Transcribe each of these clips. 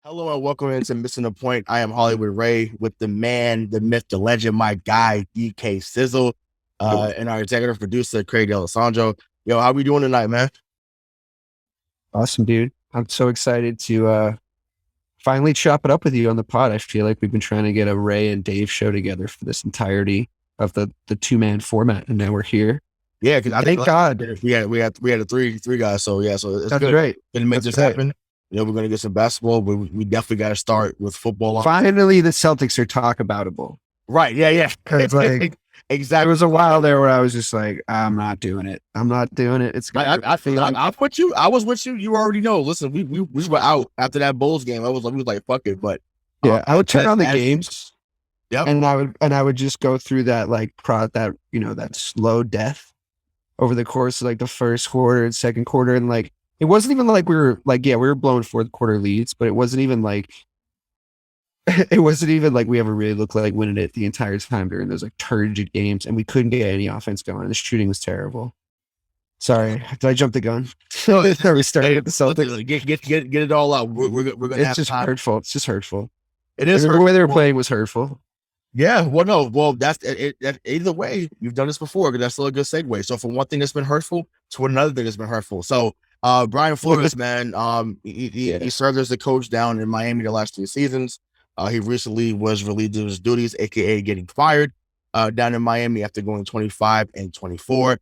Hello and welcome into Missing the Point. I am Hollywood Ray with the man, the myth, the legend, my guy, DK Sizzle, and our executive producer, Craig Alessandro. Yo, how we doing tonight, man? Awesome, dude. I'm so excited to finally chop it up with you on the pod. I feel like we've been trying to get a Ray and Dave show together for this entirety of the two-man format, and now we're here. Yeah, because I Thank think God. we had the three guys. So yeah, so it's That's good. right. Gonna make That's this right. happen. You know, we're gonna get some basketball, but we definitely got to start with football. Finally, the Celtics are talk aboutable. Right? Yeah. It's like exactly. There was a while there where I was just like, I'm not doing it. I'm not doing it. It's I put you. I was with you. You already know. Listen, we were out after that Bulls game. We was like, fuck it. But yeah, I would turn on the games. Yep. And I would just go through that that slow death over the course of like the first quarter and second quarter. And like, it wasn't even like we were blowing fourth quarter leads, but it wasn't even like we ever really looked like winning it the entire time during those like turgid games, and we couldn't get any offense going. The shooting was terrible. Sorry, did I jump the gun? No, we started at the Celtics. Get it all out. We're gonna. It's just hurtful. It's just hurtful. It is. The way they were playing was hurtful. Yeah. Well, no. Well, that's it. Either way, you've done this before, because that's still a good segue. So from one thing that's been hurtful to another thing that's been hurtful. So, Brian Flores, man, he served as the coach down in Miami the last 2 seasons. He recently was relieved of his duties, aka getting fired, down in Miami after going 25-24.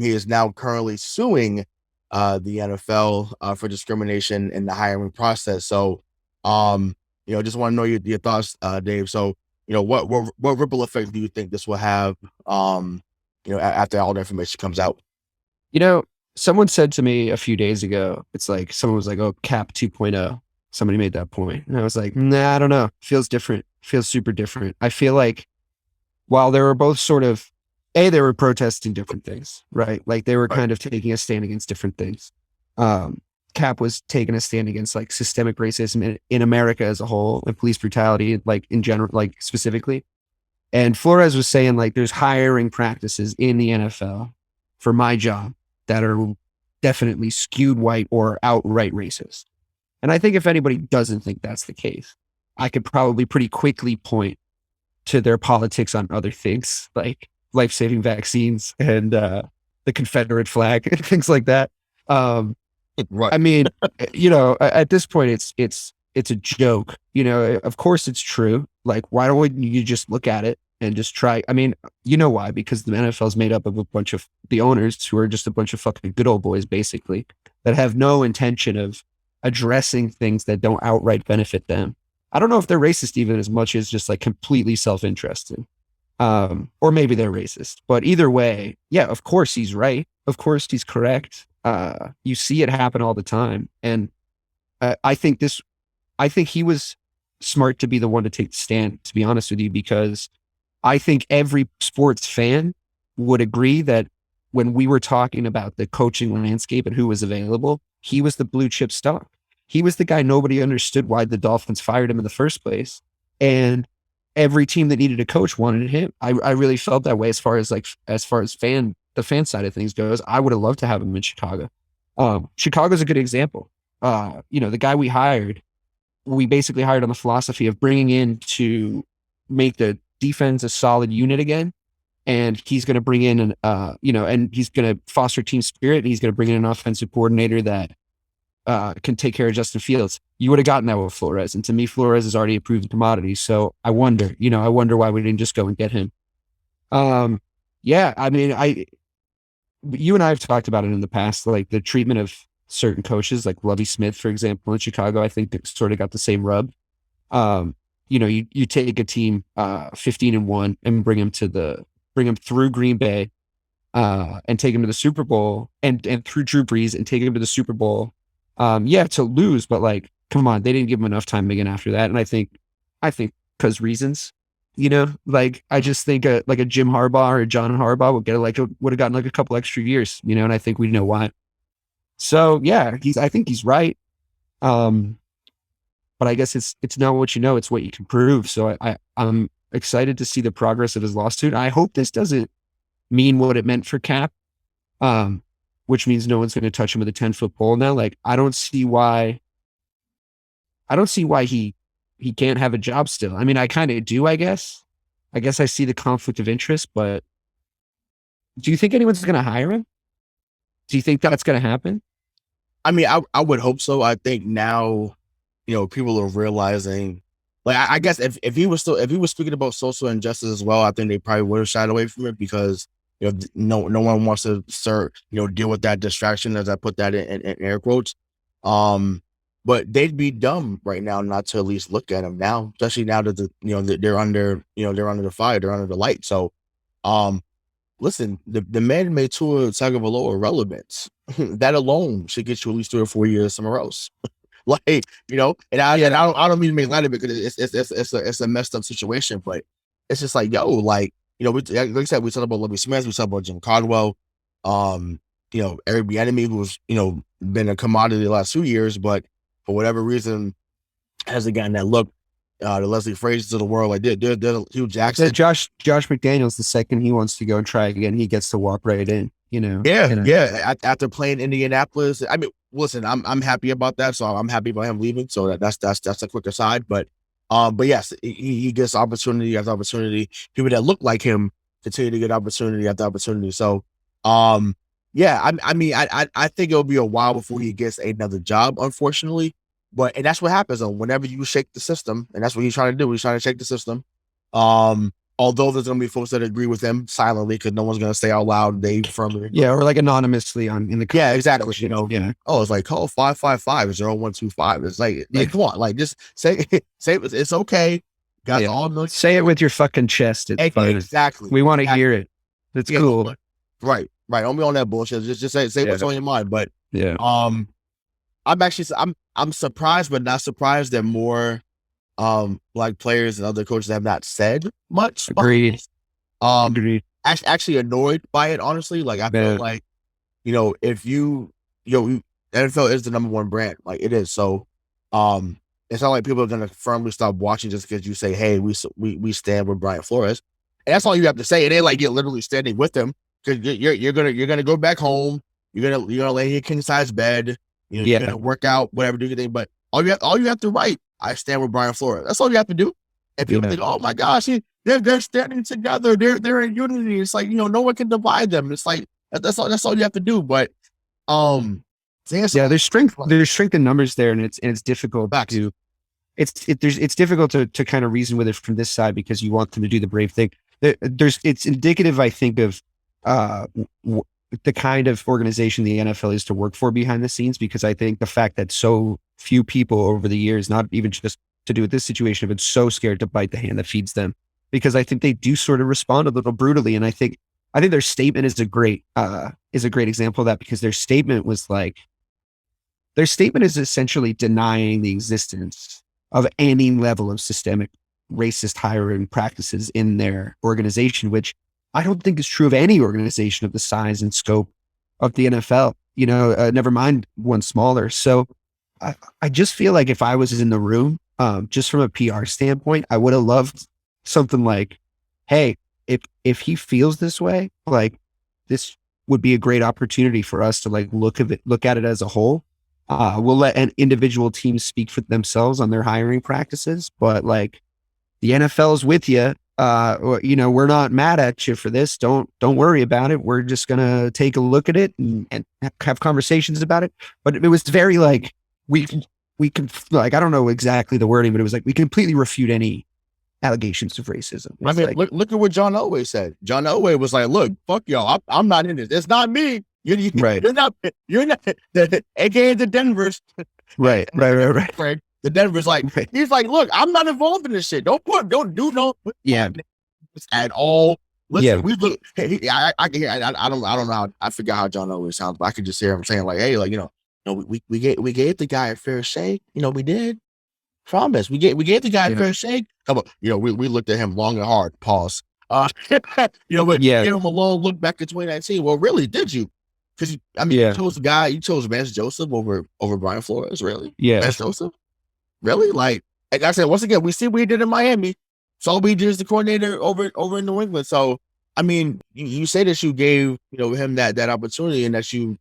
He is now currently suing the NFL for discrimination in the hiring process. So, just want to know your thoughts, Dave. So, what ripple effect do you think this will have, after all the information comes out? Someone said to me a few days ago, it's like someone was like, "Oh, Cap 2.0." Somebody made that point, and I was like, "Nah, I don't know. Feels different. Feels super different." I feel like while they were both sort of, they were protesting different things, right? Like they were kind of taking a stand against different things. Cap was taking a stand against like systemic racism in America as a whole and police brutality, like in general, like specifically. And Flores was saying like there's hiring practices in the NFL for my job that are definitely skewed white or outright racist. And I think if anybody doesn't think that's the case, I could probably pretty quickly point to their politics on other things like life-saving vaccines and the Confederate flag and things like that. Right. I mean, at this point, it's a joke. Of course it's true. Like, why don't you just look at it and just try? I mean, you know why? Because the NFL is made up of a bunch of the owners who are just a bunch of fucking good old boys, basically, that have no intention of addressing things that don't outright benefit them. I don't know if they're racist even as much as just like completely self-interested. Or maybe they're racist, but either way, yeah, of course he's right. Of course he's correct. You see it happen all the time. And I think he was smart to be the one to take the stand, to be honest with you, because I think every sports fan would agree that when we were talking about the coaching landscape and who was available, he was the blue chip stock. He was the guy nobody understood why the Dolphins fired him in the first place. And every team that needed a coach wanted him. I really felt that way as far as the fan side of things goes. I would have loved to have him in Chicago. Chicago's a good example. The guy we basically hired on the philosophy of bringing in to make the defense a solid unit again. And he's going to bring in and he's going to foster team spirit. And he's going to bring in an offensive coordinator that can take care of Justin Fields. You would have gotten that with Flores. And to me, Flores has already approved the commodity. So I wonder why we didn't just go and get him. Yeah, I mean, you and I have talked about it in the past, like the treatment of certain coaches, like Lovie Smith, for example, in Chicago. I think it sort of got the same rub. You take a team 15-1 and bring them through Green Bay and take them to the Super Bowl and through Drew Brees and take them to the Super Bowl. To lose, but like, come on, they didn't give him enough time again after that. And I think because reasons, like I just think a Jim Harbaugh or a John Harbaugh would have gotten like a couple extra years, and I think we know why. So yeah, I think he's right. But I guess it's not what you know, it's what you can prove. So I'm excited to see the progress of his lawsuit. I hope this doesn't mean what it meant for Cap. Which means no one's going to touch him with a 10-foot pole now. Like, I don't see why I don't see why he can't have a job still. I mean, I kind of do, I guess. I guess I see the conflict of interest, but do you think anyone's going to hire him? Do you think that's going to happen? I mean, I would hope so. I think now, people are realizing, like, I guess if he was speaking about social injustice as well, I think they probably would have shied away from it because, no one wants to deal with that distraction, as I put that in air quotes. But they'd be dumb right now not to at least look at him now, especially now that they're under the fire, they're under the light. So, listen, the man made Tua Tagovailoa irrelevant. That alone should get you at least 3 or 4 years somewhere else. Like, and I don't mean to make light of it because it's a messed up situation, but it's just like, yo, like, like I said, we talked about Lovie Smith, we talked about Jim Caldwell, Eric Bieniemy, who's, been a commodity the last 2 years, but for whatever reason hasn't gotten that look. The Leslie Frazier's of the world, like they're Hugh Jackson. Josh McDaniels, the second he wants to go and try again, he gets to walk right in. Yeah. After playing Indianapolis, I mean, listen, I'm happy about that. So I'm happy about him leaving. So that's a quick aside. But yes, he gets opportunity after opportunity. People that look like him continue to get opportunity after opportunity. So yeah, I mean, I think it'll be a while before he gets another job, unfortunately. And that's what happens though, whenever you shake the system, and that's what he's trying to do. He's trying to shake the system. Although there's going to be folks that agree with him silently because no one's going to say out loud they firmly agree. Yeah, or like anonymously in the yeah, exactly. Yeah. Oh, it's like call 555-0125. It's like come on, like just say it's okay. Guys, all say it with your fucking chest. It's fine. Exactly. We want to hear it. It's cool. Right. Don't be on that bullshit. Just say what's on your mind. But yeah. I'm surprised, but not surprised that more black players and other coaches have not said much. Agreed. Actually annoyed by it, honestly. Like I feel like, if NFL is the number one brand, like it is. So it's not like people are gonna firmly stop watching just because you say, hey, we stand with Brian Flores. And that's all you have to say. It ain't like you're literally standing with him because you're gonna go back home, you're gonna lay in your king size bed, you're gonna work out, whatever, do your thing. But all you have to write, I stand with Brian Flores. That's all you have to do. And people think, oh my gosh, they're standing together. They're in unity. It's like, no one can divide them. It's like that's all you have to do. But there's strength in numbers there, and it's difficult to it's difficult to kind of reason with it from this side because you want them to do the brave thing. It's indicative, I think, of the kind of organization the NFL is to work for behind the scenes, because I think the fact that so few people over the years, not even just to do with this situation, have been so scared to bite the hand that feeds them, because I think they do sort of respond a little brutally. And I think their statement is a great example of that, because their statement is essentially denying the existence of any level of systemic racist hiring practices in their organization, which I don't think is true of any organization of the size and scope of the NFL, never mind one smaller. So I just feel like if I was in the room, just from a PR standpoint, I would have loved something like, hey, if he feels this way, like this would be a great opportunity for us to look at it as a whole. We'll let an individual team speak for themselves on their hiring practices, but like the NFL is with you. We're not mad at you for this. Don't worry about it. We're just going to take a look at it and have conversations about it. But it was very like, we can like, I don't know exactly the wording, but it was like, we completely refute any allegations of racism. I mean, look at what John Elway said. John Elway was like, look, fuck y'all. I'm not in this. It's not me. Right. You're not AKA the Denvers. Right. The Denver's like, he's like, look, I'm not involved in this shit. Don't do no at all. Listen, we look. Hey, I don't know. I forgot how John always sounds, but I could just hear him saying like, hey, like we gave the guy a fair shake. We did. Promise. We gave the guy a fair shake. Come on, we looked at him long and hard. Pause. But gave him a long look back at 2019. Well, really, did you? Because you chose the guy. You chose Vance Joseph over Brian Flores. Really? Yeah. Vance Joseph. Really? Like I said, once again, we see what he did in Miami. So we did as the coordinator over in New England. So I mean, you say that you gave him that opportunity, and that you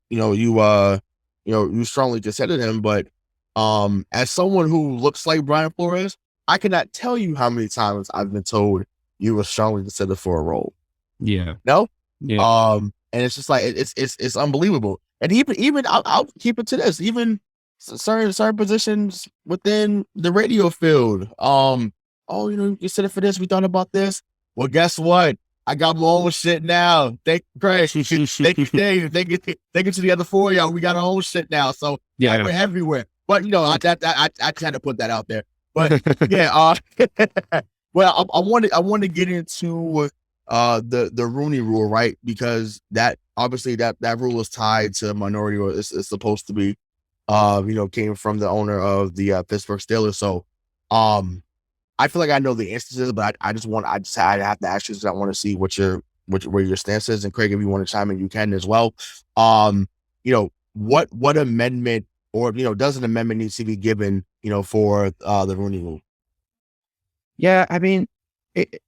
strongly considered him, but As someone who looks like Brian Flores, I cannot tell you how many times I've been told you were strongly considered for a role. Yeah. No? Yeah. And it's just like, it's unbelievable. And even I'll keep it to this, even certain positions within the radio field. Oh, you consider for this, we thought about this. Well, guess what? I got my own shit now. Thank you, Craig. Thank you, Dave. Thank you to the other four of y'all. We got our own shit now. So yeah, we're everywhere. But I had to put that out there. But yeah, well, I want to get into the Rooney Rule, right? Because that obviously that rule is tied to minority, or it's supposed to be, came from the owner of the Pittsburgh Steelers. So, I feel like I know the instances, but I have to ask you because I want to see where your stance is. And Craig, if you want to chime in, you can as well. What amendment, or does an amendment need to be given, for the Rooney Rule? Yeah, I mean, it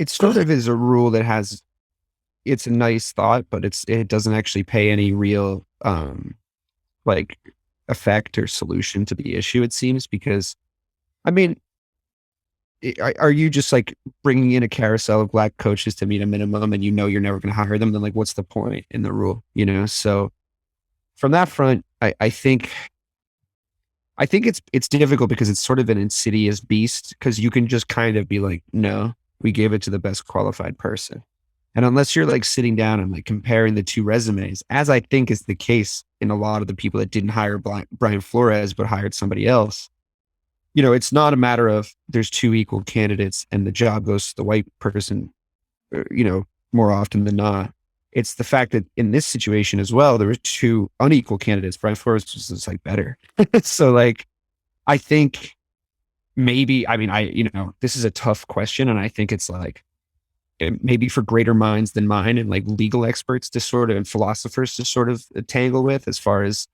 sort of is a rule that it's a nice thought, but it doesn't actually pay any real like effect or solution to the issue, it seems, because I mean, are you just like bringing in a carousel of black coaches to meet a minimum and you're never going to hire them? Then like, what's the point in the rule? So from that front, I think it's difficult because it's sort of an insidious beast, because you can just kind of be like, no, we gave it to the best qualified person. And unless you're like sitting down and like comparing the two resumes, as I think is the case in a lot of the people that didn't hire Brian Flores, but hired somebody else, it's not a matter of there's two equal candidates and the job goes to the white person, more often than not. It's the fact that in this situation as well, there were two unequal candidates. Brian Flores was just like better. So like, I think maybe, this is a tough question. And I think it's like, maybe for greater minds than mine and like legal experts and philosophers to sort of tangle with, as far as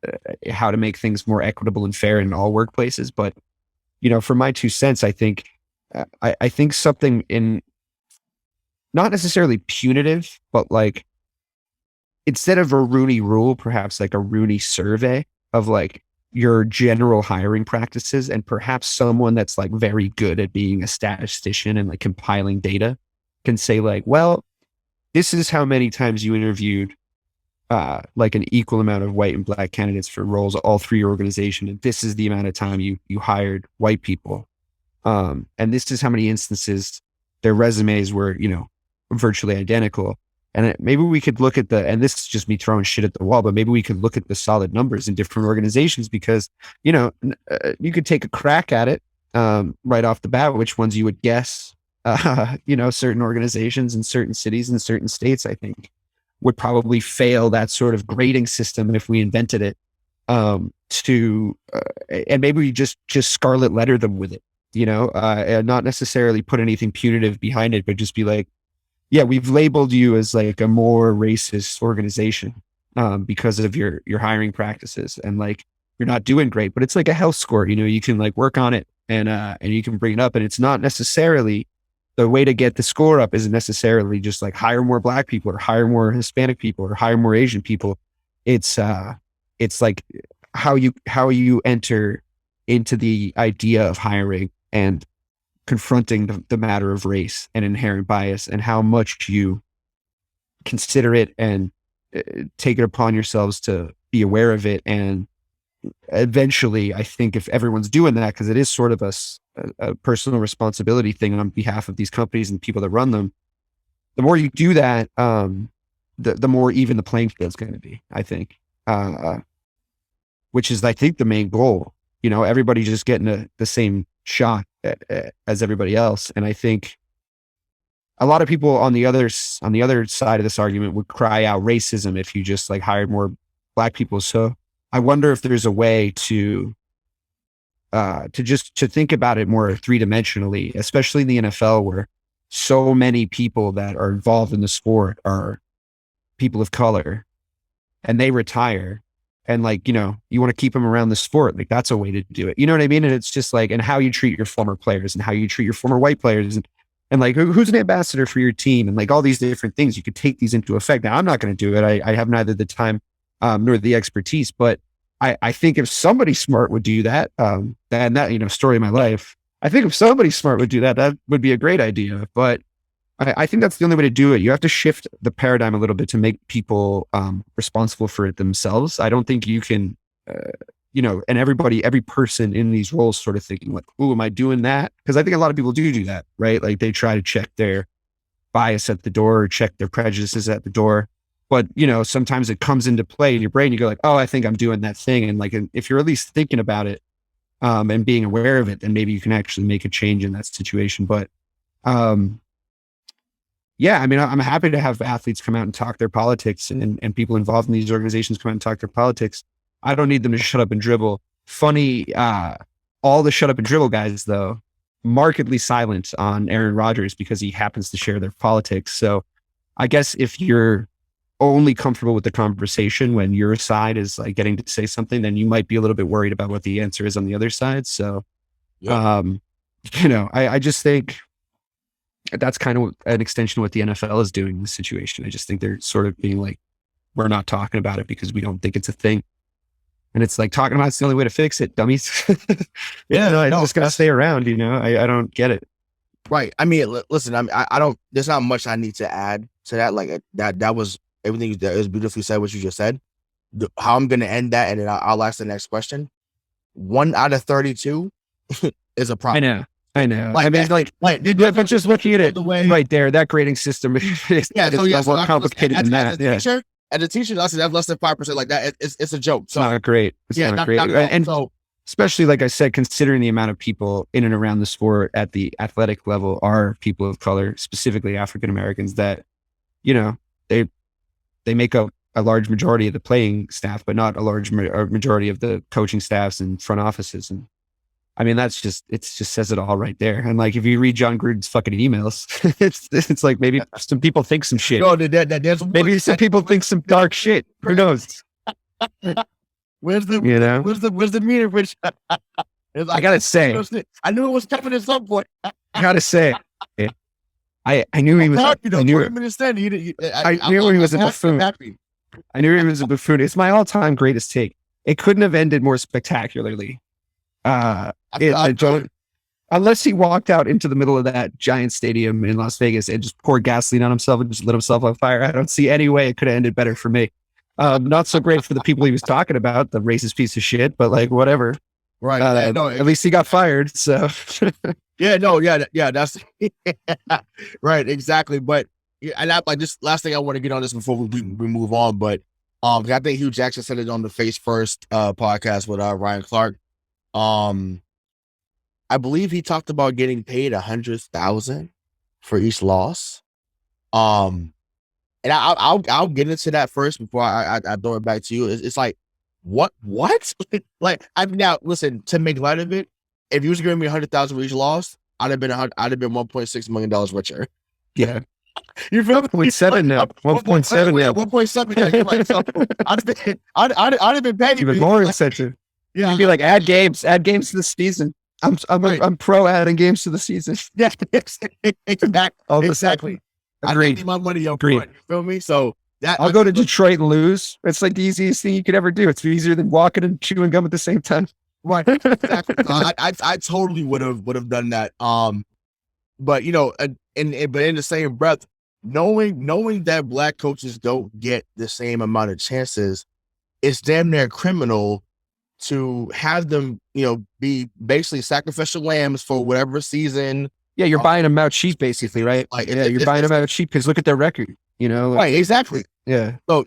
how to make things more equitable and fair in all workplaces. But for my 2 cents, I think something in not necessarily punitive, but like instead of a Rooney Rule, perhaps like a Rooney survey of like your general hiring practices, and perhaps someone that's like very good at being a statistician and like compiling data can say like, well, this is how many times you interviewed like an equal amount of white and black candidates for roles all through your organization. And this is the amount of time you hired white people. And this is how many instances their resumes were, virtually identical. And maybe we could look at and this is just me throwing shit at the wall, but maybe we could look at the solid numbers in different organizations, because, you could take a crack at it right off the bat, which ones you would guess, certain organizations in certain cities and certain states, I think, would probably fail that sort of grading system if we invented it, and maybe we just scarlet letter them with it, and not necessarily put anything punitive behind it, but just be like, yeah, we've labeled you as like a more racist organization because of your hiring practices, and like you're not doing great, but it's like a health score, you can like work on it and you can bring it up, and it's not necessarily the way to get the score up isn't necessarily just like hire more black people or hire more Hispanic people or hire more Asian people. It's like how you enter into the idea of hiring and confronting the matter of race and inherent bias, and how much you consider it and take it upon yourselves to be aware of it. And eventually, I think if everyone's doing that, because it is sort of a personal responsibility thing on behalf of these companies and people that run them, the more you do that, the more even the playing field is going to be, I think, which is, I think, the main goal. Everybody just getting the same shot as everybody else. And I think a lot of people on the other side of this argument would cry out racism if you just like hired more black people. So I wonder if there's a way to think about it more three-dimensionally, especially in the NFL, where so many people that are involved in the sport are people of color and they retire. And like, you want to keep them around the sport. Like that's a way to do it. You know what I mean? And it's just like, and how you treat your former players and how you treat your former white players and like, who's an ambassador for your team, and like all these different things. You could take these into effect. Now, I'm not going to do it. I have neither the time nor the expertise, but I think if somebody smart would do that, and that, story of my life, I think if somebody smart would do that, that would be a great idea. But I think that's the only way to do it. You have to shift the paradigm a little bit to make people responsible for it themselves. I don't think you can, and every person in these roles sort of thinking like, "Oh, am I doing that?" Because I think a lot of people do that, right? Like they try to check their bias at the door or check their prejudices at the door. But, sometimes it comes into play in your brain. You go like, "Oh, I think I'm doing that thing." And like, if you're at least thinking about it and being aware of it, then maybe you can actually make a change in that situation. But, yeah, I mean, I'm happy to have athletes come out and talk their politics and people involved in these organizations come out and talk their politics. I don't need them to shut up and dribble. Funny, all the shut up and dribble guys, though, markedly silent on Aaron Rodgers because he happens to share their politics. So I guess if you're only comfortable with the conversation when your side is like getting to say something, then you might be a little bit worried about what the answer is on the other side. So, I just think that's kind of an extension of what the NFL is doing in this situation. I just think they're sort of being like, we're not talking about it because we don't think it's a thing. And it's like, talking about it's the only way to fix it, dummies. I just got to stay around, I don't get it. Right. I mean, listen, I don't, there's not much I need to add to that. Like that was everything that was beautifully said, what you just said. How I'm going to end that, and then I'll ask the next question. 1 out of 32 is a problem. I know. But just looking at it right there, that grading system is more complicated than that. As a teacher, that's less than 5%. Like that, it's a joke. So, it's not great. Not great. And so, especially, like I said, considering the amount of people in and around the sport at the athletic level are people of color, specifically African Americans, that, they make up a large majority of the playing staff, but not a large majority of the coaching staffs and front offices. And I mean, it just says it all right there. And like, if you read John Gruden's fucking emails, it's like maybe some people think some shit. No, maybe some people think some dark shit. Who knows? Where's the meter? Which I gotta say, I knew it was coming at some point. I gotta say, I knew he was. I knew he was a buffoon. I knew he was a buffoon. It's my all-time greatest take. It couldn't have ended more spectacularly. Unless he walked out into the middle of that giant stadium in Las Vegas and just poured gasoline on himself and just lit himself on fire. I don't see any way it could have ended better for me. Not so great for the people he was talking about, the racist piece of shit, but like, whatever. Right. At least he got fired. So that's right. Exactly. But and I, like, this last thing I want to get on this before we move on, but I think Hugh Jackson said it on the Face First podcast with Ryan Clark. I believe he talked about getting paid $100,000 for each loss. And I'll get into that first before I throw it back to you. It's like, what? Like, now listen, to make light of it, if you was giving me $100,000 for each loss, I'd have been $1.6 million richer. Yeah. You feel me? 1.7 now. 1.7 now. 1.7. Yeah, right. So I'd have been paying even more incentive. Yeah. You'd be like, add games to the season. I'm pro adding games to the season. Yeah, exactly. Agreed. I need my money up front. You feel me? So I'll go to Detroit and lose. It's like the easiest thing you could ever do. It's easier than walking and chewing gum at the same time. Right. Exactly. I totally would have done that. But but in the same breath, knowing that Black coaches don't get the same amount of chances, it's damn near criminal to have them, be basically sacrificial lambs for whatever season. Yeah, you're buying them out cheap, basically, right? Like, you're buying them out cheap because look at their record. Right, exactly. Yeah. So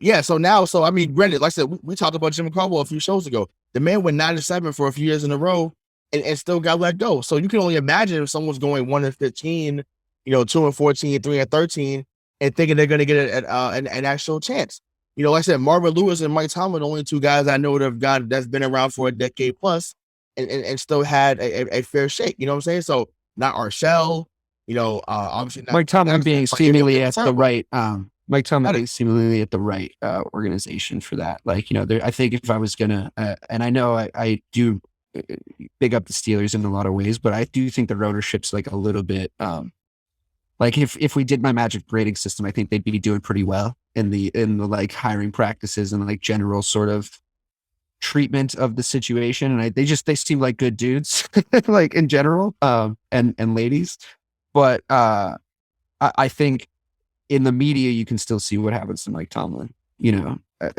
I mean, granted, like I said, we talked about Jim Caldwell a few shows ago. The man went 9-7 for a few years in a row and still got let go. So you can only imagine if someone's going 1-15, 2-14, 3-13, and thinking they're going to get an actual chance. Like I said, Marvin Lewis and Mike Tomlin, only two guys I know that's been around for a decade plus and still had a fair shake. You know what I'm saying? So not Arshell, obviously not, Mike Tomlin being seemingly at the right, Mike Tomlin being seemingly at the right organization for that. Like, I think if I was gonna, and I know I do big up the Steelers in a lot of ways, but I do think the ownership's like a little bit, like if we did my magic grading system, I think they'd be doing pretty well in the like hiring practices and like general sort of treatment of the situation, and they seem like good dudes, like in general, and ladies. But I think in the media you can still see what happens to Mike Tomlin.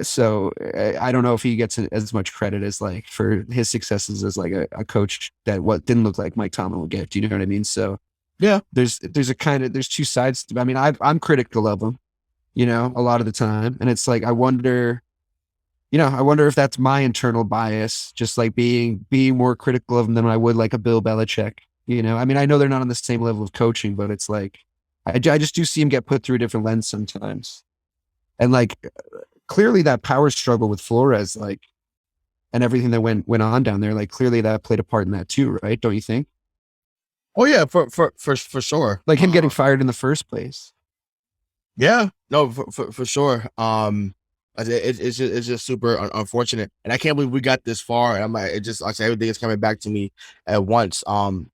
So I don't know if he gets as much credit as like for his successes as like a coach that didn't look like Mike Tomlin would get. Do you know what I mean? So yeah, there's two sides to, I mean, I'm critical of him, a lot of the time. And it's like, I wonder if that's my internal bias, just like being more critical of him than I would like a Bill Belichick. I mean, I know they're not on the same level of coaching, but it's like, I just do see him get put through a different lens sometimes. And like, clearly that power struggle with Flores, like, and everything that went on down there, like clearly that played a part in that too, right? Don't you think? Oh yeah, for sure. Like him getting fired in the first place. Yeah, no, for sure. It's just super unfortunate, and I can't believe we got this far. And I'm like, I say everything is coming back to me at once.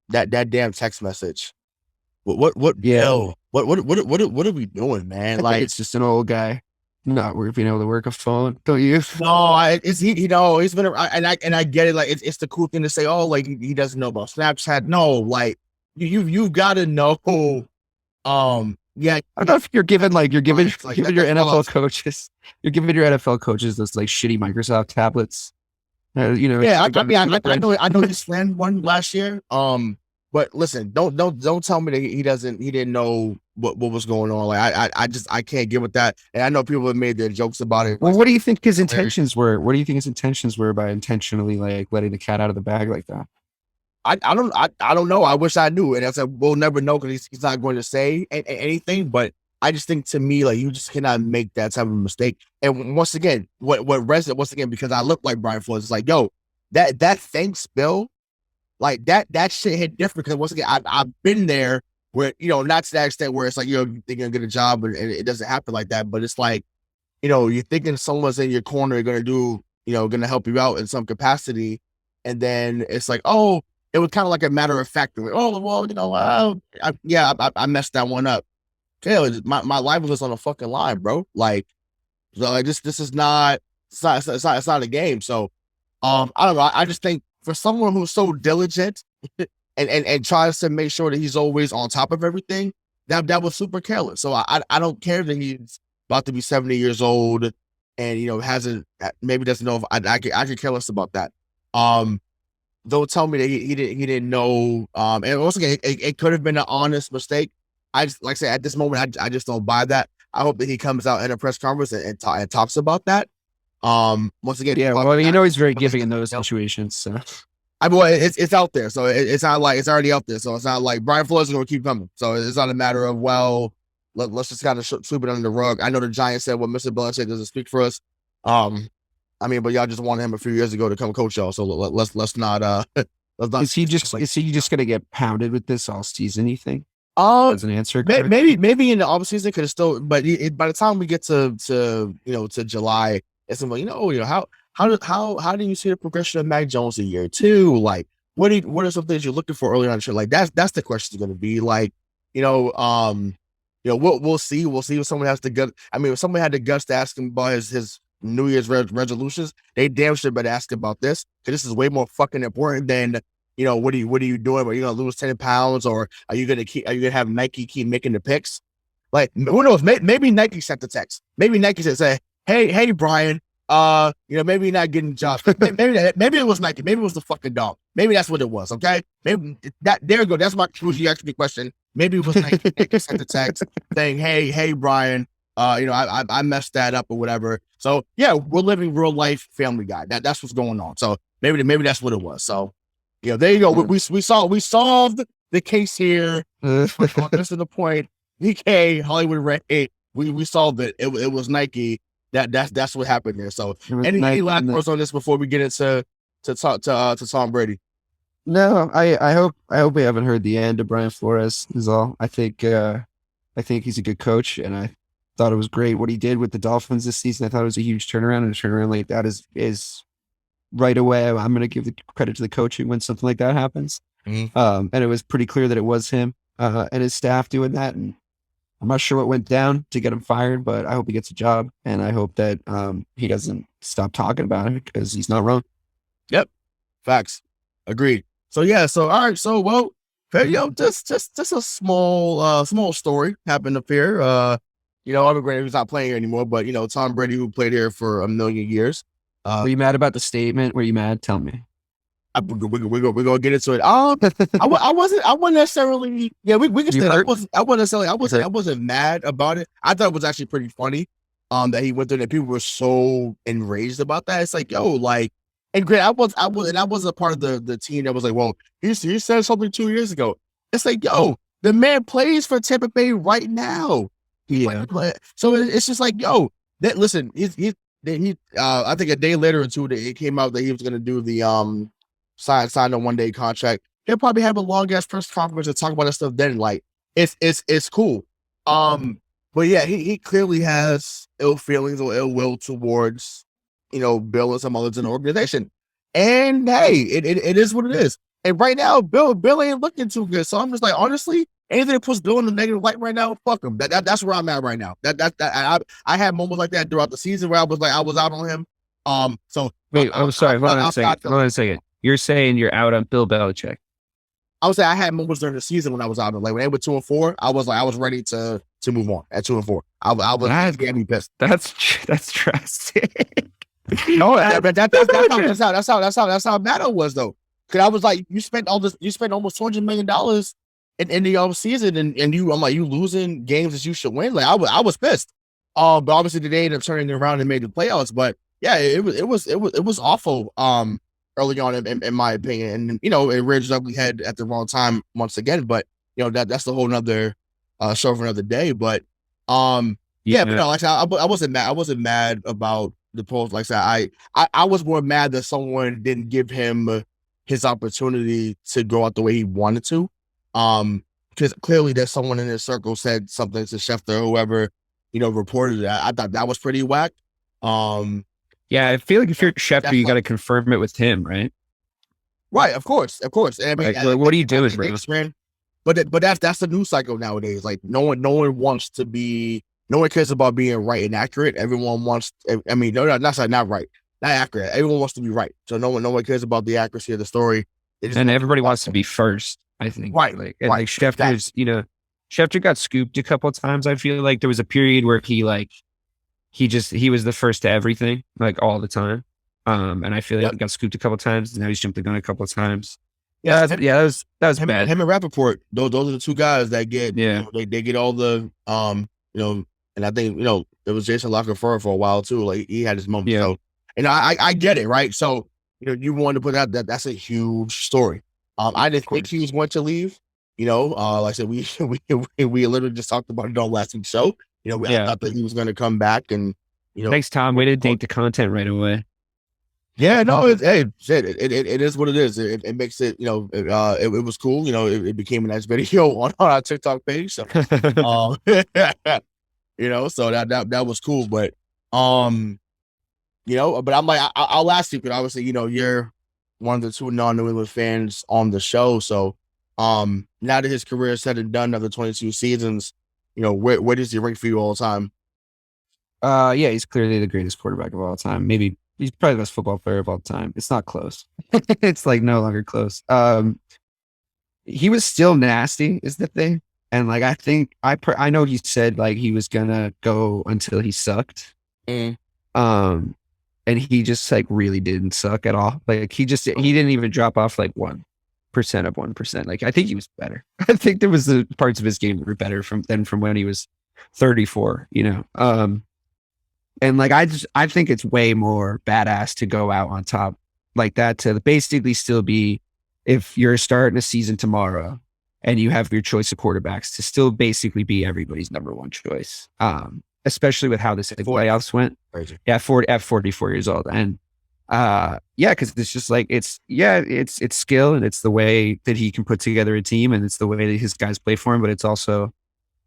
That damn text message. What? Yeah. Hell, what are we doing, man? Like, it's just an old guy not being able to work a phone, don't you? No, he's been around, and I get it. Like, it's the cool thing to say. Oh, like he doesn't know about Snapchat. No, like you've got to know. Yeah, I don't know if you're giving your NFL coaches those like shitty Microsoft tablets. Yeah, I know he slammed one last year. But listen, don't tell me that he didn't know what was going on. Like I can't get with that. And I know people have made their jokes about it. Well, what do you think his intentions were? What do you think his intentions were by intentionally like letting the cat out of the bag like that? I don't know. I wish I knew. And I said we'll never know because he's not going to say anything. But I just think, to me, like, you just cannot make that type of mistake. And once again, what resonated once again, because I look like Brian Flores, it's like, yo, that thanks Bill. Like that shit hit different because once again, I've been there where, not to that extent where it's like, you're gonna get a job and it doesn't happen like that. But it's like, you're thinking someone's in your corner, gonna do, gonna help you out in some capacity. And then it's like, oh, it was kind of like a matter of fact. Like, oh, well, I messed that one up. Okay, my life was on a fucking line, bro. Like, so like this is not, it's not a game. So, I don't know. I just think, for someone who's so diligent and tries to make sure that he's always on top of everything, that was super careless. So I don't care that he's about to be 70 years old and maybe doesn't know if I could care less about that. Don't tell me that he didn't know. And once again, it could have been an honest mistake. I just, like I said, at this moment, I just don't buy that. I hope that he comes out in a press conference and talks about that. Once again, yeah, well, he's very giving in those situations. So it's out there, so it's not like it's already out there. So it's not like Brian Flores is going to keep coming. So it's not a matter of, well, let's just kind of sweep it under the rug. I know the Giants said, well, Mr. Belichick doesn't speak for us. I mean, but y'all just wanted him a few years ago to come coach y'all. So let's not. Is he just going to get pounded with this all season? You think? As an answer, maybe in the off season could have still, but by the time we get to July. It's like, how do you see the progression of Mac Jones in year two? Like, what are some things you're looking for early on in the show? Like, that's the question is going to be. Like, we'll see if someone has the gut. I mean, if someone had the guts to ask him about his New Year's resolutions, they damn sure better ask about this, because this is way more fucking important than, what are you doing? Are you going to lose 10 pounds, or are you going to have Nike keep making the picks? Like, who knows? Maybe Nike sent the text. Maybe Nike said, Hey, Brian, maybe you're not getting jobs. Maybe it was Nike. Maybe it was the fucking dog. Maybe that's what it was. Okay. Maybe there you go. That's my conclusion. You asked me a question. Maybe it was Nike. Nike sent the text saying, Hey, Brian, I messed that up or whatever. So yeah, we're living real life Family Guy. That's what's going on. So maybe that's what it was. So, there you go. We solved the case here. This is the point. DK, Hollywood Ray, we solved it. It was Nike. That's what happened there. So any last words on this before we get into Tom Brady? No, I hope we haven't heard the end of Brian Flores is all. I think he's a good coach, and I thought it was great what he did with the Dolphins this season. I thought it was a huge turnaround, and a turnaround like that is right away. I'm going to give the credit to the coaching when something like that happens. Mm-hmm. And it was pretty clear that it was him and his staff doing that. And I'm not sure what went down to get him fired, but I hope he gets a job, and I hope that he doesn't stop talking about it because he's not wrong. Yep, facts, agreed. So yeah, so all right, so well, just a small story happened up here. Other Brady who's not playing here anymore, but Tom Brady, who played here for a million years. Were you mad about the statement? Were you mad? Tell me. We're gonna get into it. I wasn't necessarily. Yeah, we can say I wasn't necessarily. I wasn't mad about it. I thought it was actually pretty funny. That he went through, that people were so enraged about that. It's like, yo, like, and great. I was a part of the team that was like, well, he said something 2 years ago. It's like, yo, the man plays for Tampa Bay right now. Yeah. So it's just like, yo, listen, he I think a day later or two, it came out that he was gonna do the sign a 1-day contract. He'll probably have a long ass press conference and talk about that stuff then. Like, it's cool. But yeah, he clearly has ill feelings or ill will towards, Bill and some others in the organization. And hey, it is what it is. And right now, Bill ain't looking too good. So I'm just like, honestly, anything that puts Bill in the negative light right now, fuck him. That's where I'm at right now. I had moments like that throughout the season where I was out on him. So wait, I'm sorry. Hold on a second. You're saying you're out on Bill Belichick? I would say I had moments during the season when I was out. Like when they were 2-4, I was ready to move on at 2-4. I was getting pissed. That's drastic. No, that's how bad it was though. Because I was like, you spent almost $200 million in the season, and I'm like, you losing games that you should win. Like I was pissed. But obviously they ended up turning it around and made the playoffs. But yeah, it was awful. Early on, in my opinion, and it reared ugly head at the wrong time once again. But that's a whole nother show for another day. But but no, like I wasn't mad. I wasn't mad about the post. Like I said, I was more mad that someone didn't give him his opportunity to go out the way he wanted to. Because clearly there's someone in his circle said something to Schefter or whoever reported that. I thought that was pretty whack. Yeah, I feel like if you're Schefter, you got to confirm it with him, right? Right, of course. And I mean, like, what do you do, man? But that's the news cycle nowadays. Like no one wants to be. No one cares about being right and accurate. Everyone wants. I mean, not right, not accurate. Everyone wants to be right. So no one cares about the accuracy of the story. And everybody wants to be first. I think. Right. Like Schefter's. Schefter got scooped a couple of times. I feel like there was a period where he was the first to everything, like all the time. And I feel like he got scooped a couple of times, and now he's jumped the gun a couple of times. Yeah, that was bad. Him and Rappaport, those are the two guys that get, they get all the, and I think, there was Jason Locker for a while too. Like he had his moment. Yeah. So, I get it, right? So, you wanted to put out that's a huge story. I didn't think he was going to leave. Like I said, we literally just talked about it on last week's show. I thought that he was going to come back and, Thanks, Tom. Way to date the content right away. Yeah, no, it is what it is. It makes it, it was cool. It became a nice video on our TikTok page. So, so that was cool. But, but I'm like, I'll ask you, because obviously, you're one of the two non-New England fans on the show. So, now that his career is said and done, another 22 seasons, where does he rank for you all the time? Yeah, he's clearly the greatest quarterback of all time. Maybe he's probably the best football player of all time. It's not close. It's like no longer close. He was still nasty is the thing. And like, I think I know he said like he was gonna go until he sucked. And he just like really didn't suck at all. Like he didn't even drop off like 1% of 1%. Like I think he was better. I think there was the parts of his game that were better from when he was 34, and like, I think it's way more badass to go out on top like that, to basically still be, if you're starting a season tomorrow and you have your choice of quarterbacks, to still basically be everybody's number one choice. Especially with how this playoffs went. Crazy. Yeah, at 44 years old. And because it's just like, it's skill, and it's the way that he can put together a team, and it's the way that his guys play for him, but it's also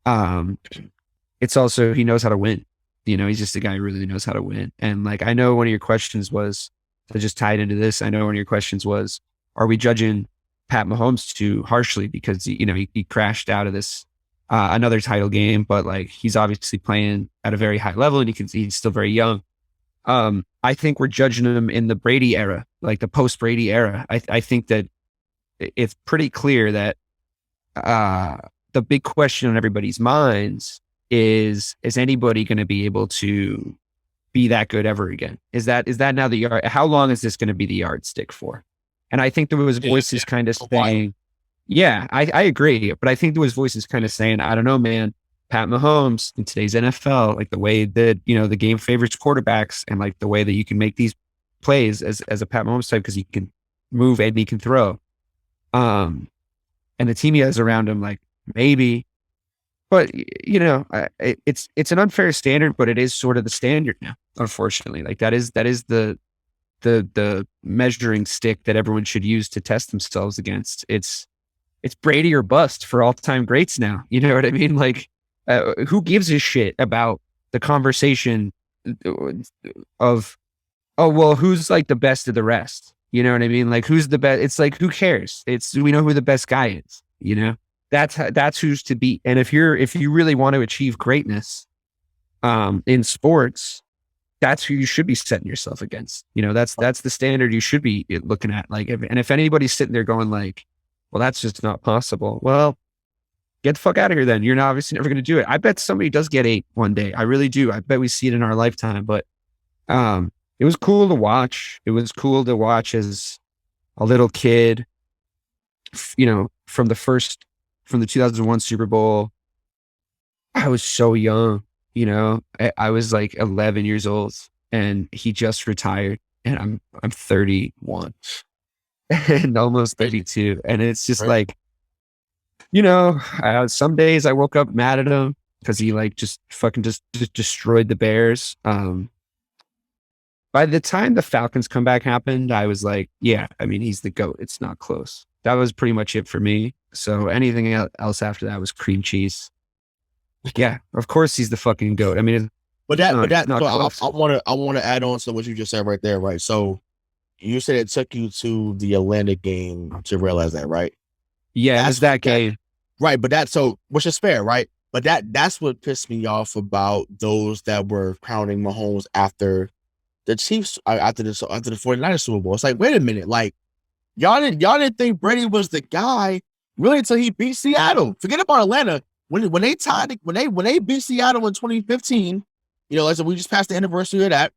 he knows how to win. He's just a guy who really knows how to win. And like, I know one of your questions was, to just tie it into this, I know one of your questions was, are we judging Pat Mahomes too harshly because, he crashed out of this another title game, but like he's obviously playing at a very high level and he's still very young. I think we're judging him in the Brady era, like the post Brady era. I think that it's pretty clear that the big question on everybody's minds is anybody going to be able to be that good ever again? Is that now the yard? How long is this going to be the yardstick for? And I think there was voices kind of saying, yeah, I agree. But I think there was voices kind of saying, I don't know, man, Pat Mahomes in today's NFL, like the way that, the game favors quarterbacks and like the way that you can make these plays as a Pat Mahomes type, because he can move and he can throw. And the team he has around him, like maybe, but it's an unfair standard, but it is sort of the standard now, unfortunately. Like that is the measuring stick that everyone should use to test themselves against. It's Brady or bust for all-time greats now. You know what I mean? Like, who gives a shit about the conversation of, oh, well, who's like the best of the rest? You know what I mean? Like, who's the best? It's like, who cares? We know who the best guy is, that's who's to beat. And if you really want to achieve greatness, in sports, that's who you should be setting yourself against. That's the standard you should be looking at. Like, if anybody's sitting there going like, well, that's just not possible. Well, get the fuck out of here then. You're obviously never going to do it. I bet somebody does get 8 one day. I really do. I bet we see it in our lifetime. But it was cool to watch. It was cool to watch as a little kid, from the 2001 Super Bowl. I was so young, I was like 11 years old and he just retired and I'm 31 and almost 32. And it's just like, some days I woke up mad at him because he like just fucking just destroyed the Bears. By the time the Falcons comeback happened, I was like, yeah, I mean, he's the GOAT. It's not close. That was pretty much it for me. So anything else after that was cream cheese. Yeah, of course he's the fucking GOAT. I mean, so I want to add on to what you just said right there, right? So you said it took you to the Atlanta game to realize that, right? Yeah, it's that game. Right, but which is fair, right? But that's what pissed me off about those that were crowning Mahomes after the Chiefs, after the 49ers Super Bowl. It's like, wait a minute, like y'all didn't think Brady was the guy really until he beat Seattle. Forget about Atlanta. When they beat Seattle in 2015, like so we just passed the anniversary of that.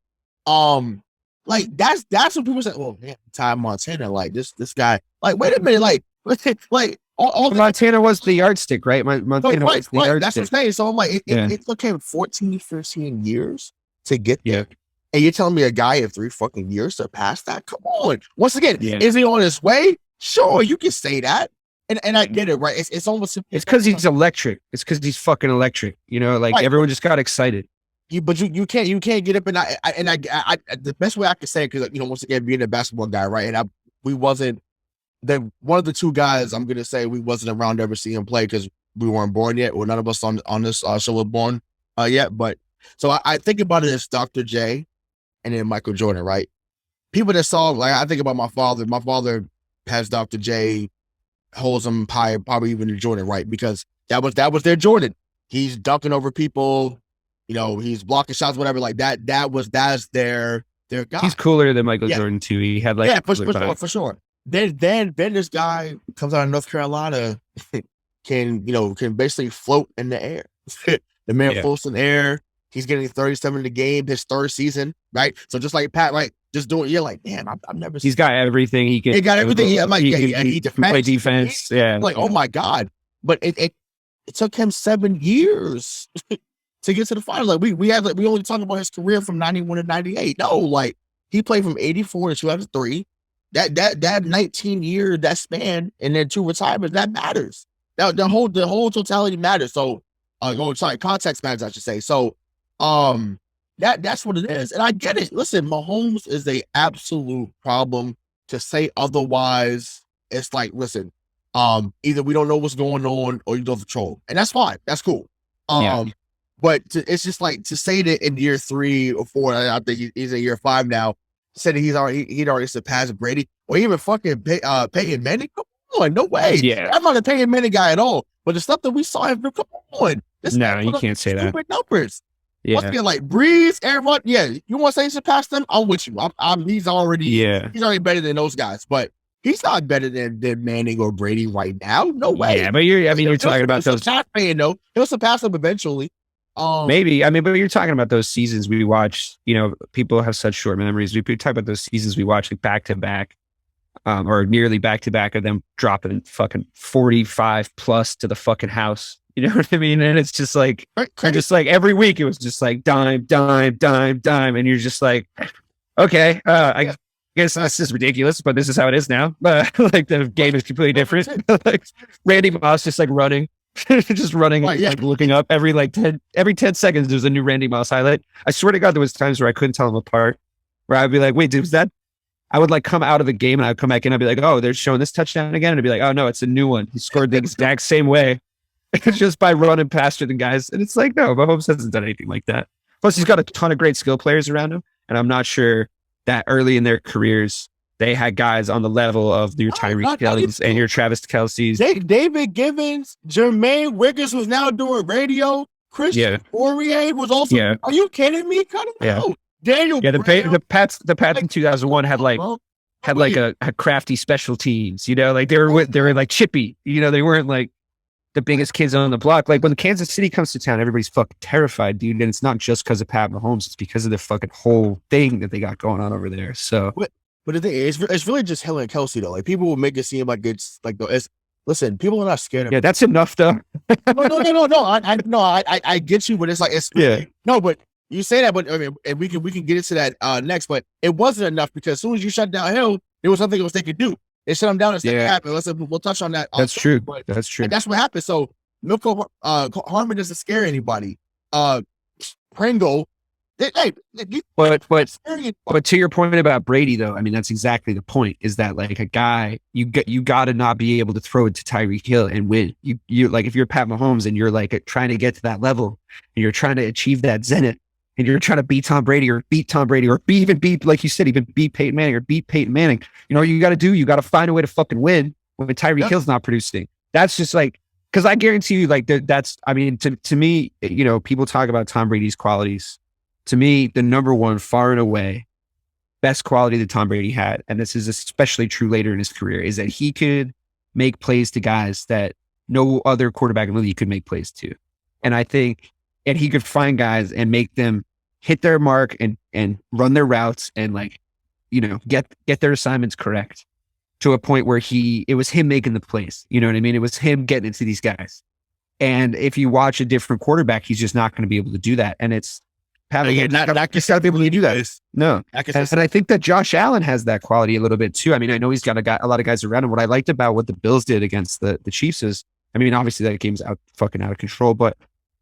Like that's when people say, "Well, man, Ty Montana, like this guy." Like, wait a minute, like all Montana was the yardstick, right? Montana was the yardstick. That's what I'm saying. So I'm like, it took him 14, 15 years to get there. And you're telling me a guy in 3 fucking years to pass that? Come on. Once again, is he on his way? Sure, you can say that. And I get it, right? It's almost, it's because he's electric. It's because he's fucking electric. Like right. Everyone just got excited. But you can't get up and I the best way I can say it, because once again, being a basketball guy, right? And we wasn't one of the 2 guys I'm gonna say we wasn't around to ever see him play because we weren't born yet, or none of us on this show were born yet. But so I think about it as Dr. J and then Michael Jordan, right? People that saw, like, I think about my father. My father has Dr. J, holds him high, probably even to Jordan, right? Because that was their Jordan. He's dunking over people, he's blocking shots, whatever, like that. That's their guy. He's cooler than Michael Jordan too. He had like for sure. Then this guy comes out of North Carolina, can basically float in the air. The man floats in the air. He's getting 37 in the game, his 3rd season, right? So just like Pat, right? Just doing, you're like, damn, I've never seen. He's got everything. He got everything. He play defense. Yeah. Like, oh my God. But it took him 7 years to get to the final. Like we only talk about his career from 91 to 98. No, like he played from 84 to 2003. That 19 year, that span, and then 2 retirements, that matters. The whole totality matters. So context matters, I should say. So that's what it is. And I get it. Listen, Mahomes is a absolute problem. To say otherwise, it's like, listen, either we don't know what's going on or you don't control. And that's fine. That's cool. But it's just like to say that in year 3 or 4, I think he's in year 5 now, said that he'd already surpassed Brady or even fucking Peyton Manning. on, no way. Yeah. I'm not a Peyton Manning guy at all. But the stuff that we saw him, come on. No, you can't say that. Numbers. Yeah. Once again, like Breeze, everyone, yeah. You want to say he surpassed them? I'm with you. He's already better than those guys, but he's not better than Manning or Brady right now. No way. Yeah, but you're talking about those. He'll surpass them eventually. Maybe. I mean, but you're talking about those seasons we watched. You know, people have such short memories. We talk about those seasons we watched like back to back, or nearly back to back of them dropping fucking 45 plus to the fucking house. You know what I mean? And it's just like, just like every week it was just like dime, dime, dime, dime. And you're just like, okay, I guess this is ridiculous, but this is how it is now. Like the game is completely different. Like Randy Moss just like running, like looking up every 10 seconds. There's a new Randy Moss highlight. I swear to God, there was times where I couldn't tell them apart, where I'd be like, wait, was that? I would like come out of the game and I'd come back in. I'd be like, oh, they're showing this touchdown again. And I'd be like, oh no, it's a new one. He scored the exact same way. Just by running faster than guys. And it's like, no, Mahomes hasn't done anything like that. Plus, he's got a ton of great skill players around him. And I'm not sure that early in their careers, they had guys on the level of your Tyreek Hill's and your Travis Kelce's. David Givens, Jermaine Wiggins was now doing radio. Christian Poirier was also. Yeah. Are you kidding me? Cut him out. Daniel. Yeah, the Pats in 2001 had a crafty special teams. You know, like they were like chippy. You know, they weren't like the biggest kids on the block. Like when Kansas City comes to town, everybody's fucking terrified, dude. And it's not just because of Pat Mahomes; it's because of the fucking whole thing that they got going on over there. So, but the thing is, it's really just Hill and Kelsey though. Like people will make it seem like it's like listen, people are not scared of. Yeah, that's enough though. No. I get you, but it's like no, but you say that, but I mean, and we can get into that next. But it wasn't enough because as soon as you shut down Hill, there was something else they could do. They shut him down and said, happen. We'll touch on that. That's true. That's true. And that's what happened. So Milko Harmon doesn't scare anybody. Pringle, but to your point about Brady, though, I mean that's exactly the point. Is that like a guy you got to not be able to throw it to Tyreek Hill and win. You like if you're Pat Mahomes and you're like trying to get to that level and you're trying to achieve that zenith. And you're trying to beat Tom Brady or even beat, like you said, even beat Peyton Manning or beat Peyton Manning. You know what you got to do? You got to find a way to fucking win when Tyreek Hill's not producing. That's just like, because I guarantee you, like, that's, I mean, to me, you know, people talk about Tom Brady's qualities. To me, the number one, far and away, best quality that Tom Brady had, and this is especially true later in his career, is that he could make plays to guys that no other quarterback in the league could make plays to. And I think, and he could find guys and make them hit their mark and run their routes and like, you know, get their assignments correct to a point where it was him making the plays. You know what I mean? It was him getting into these guys. And if you watch a different quarterback, he's just not going to be able to do that. And it's not be able to do that. No. And I think that Josh Allen has that quality a little bit too. I mean, I know he's got a lot of guys around him. What I liked about what the Bills did against the Chiefs is, I mean, obviously that game's fucking out of control, but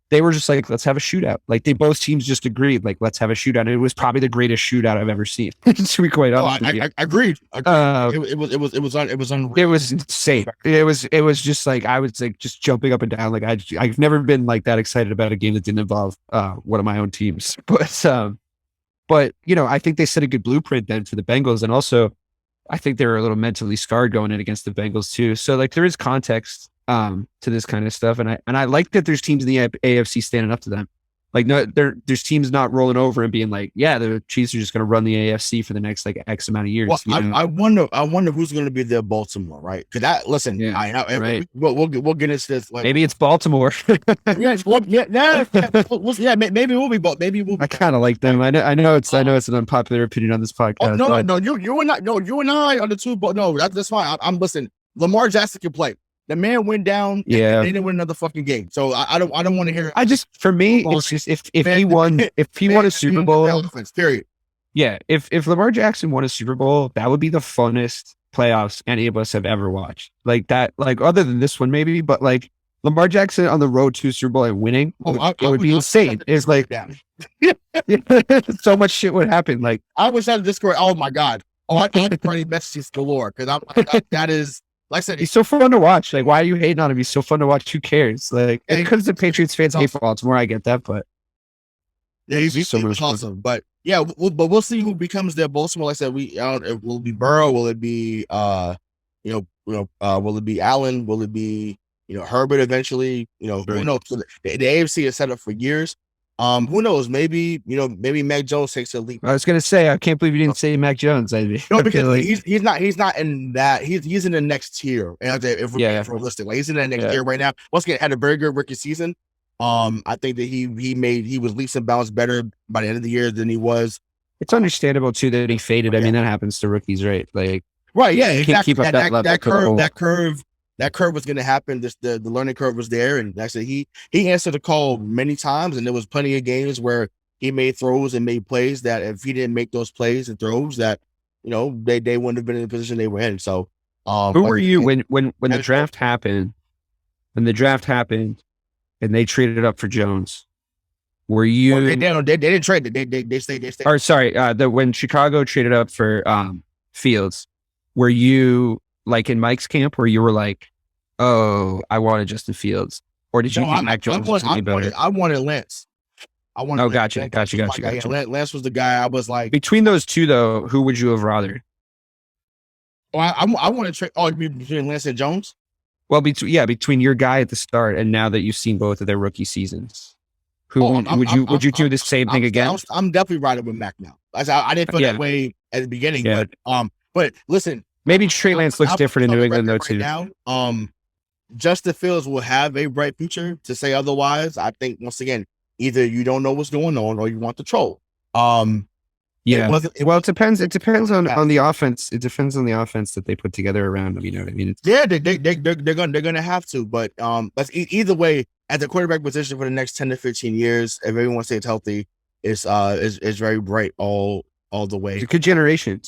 they were just like, let's have a shootout. Like both teams just agreed, like, let's have a shootout. And it was probably the greatest shootout I've ever seen. To be quite honest. I agreed. It was unreal. It was insane. It was just like, I was like just jumping up and down. Like I've never been like that excited about a game that didn't involve one of my own teams. But you know, I think they set a good blueprint then for the Bengals. And also I think they were a little mentally scarred going in against the Bengals too. So like there is context to this kind of stuff. And I like that there's teams in the AFC standing up to them. Like no, there's teams not rolling over and being like, yeah, the Chiefs are just going to run the AFC for the next like X amount of years. Well, I wonder who's going to be their Baltimore, right? Because right. We'll get into this. Like, maybe it's Baltimore. Maybe we'll be Baltimore. Maybe we'll. I kind of like them. I know it's an unpopular opinion on this podcast. You and I are the two. But no, that's fine. I'm listening. Lamar Jackson can play. The man went down. Yeah, they didn't win another fucking game. So I don't want to hear. For me, it's just if he won a Super Bowl. Period. Yeah, if Lamar Jackson won a Super Bowl, that would be the funnest playoffs any of us have ever watched. Like that, like other than this one maybe, but like Lamar Jackson on the road to Super Bowl and winning, it would be insane. It's like so much shit would happen. Like I was at a Discord. Oh my god. Oh, I had funny messages galore because that is. Like I said, he's so fun to watch. Like, why are you hating on him? He's so fun to watch. Who cares? Like, because the Patriots fans hate Baltimore, I get that, but yeah, he's so much awesome. But yeah, we'll see who becomes their Baltimore. Like I said, will it be Burrow? Will it be Will it be Allen? Will it be Herbert eventually? Who knows? So the AFC is set up for years. Who knows? Maybe Mac Jones takes a leap. I was gonna say, I can't believe you didn't say Mac Jones. Because he's not in that. He's in the next tier. And if we're realistic, like he's in that next tier right now. Once again, had a very good rookie season. I think that he was leaps and bounds better by the end of the year than he was. It's understandable too that he faded. I mean, that happens to rookies, right? Like, right, yeah, exactly. Can't keep up that curve was going to happen. The learning curve was there, and actually he answered the call many times, and there was plenty of games where he made throws and made plays that if he didn't make those plays and throws, that they wouldn't have been in the position they were in. So, who were you when the draft happened? When the draft happened, and they traded up for Jones. Were you? Well, they didn't trade it. They stayed. Or sorry, when Chicago traded up for Fields, were you like in Mike's camp where you were like, oh, I wanted Justin Fields, or did you think Mac Jones was better? I wanted Lance. Gotcha. Lance was the guy. I was like, between those two though, who would you have rather? Oh, I want to trade. Oh, between Lance and Jones. Well, between your guy at the start and now that you've seen both of their rookie seasons. Would you do the same thing again? I'm definitely riding with Mac now. I didn't feel that way at the beginning, but listen, maybe Trey Lance looks different in New England though too. Now, Justin Fields will have a bright future. To say otherwise, I think once again, either you don't know what's going on or you want to troll. It depends. It depends on the offense. It depends on the offense that they put together around them. You know what I mean? They're gonna have to. But that's either way. At the quarterback position for the next 10 to 15 years, if everyone stays healthy, is very bright all the way. It's a good generation.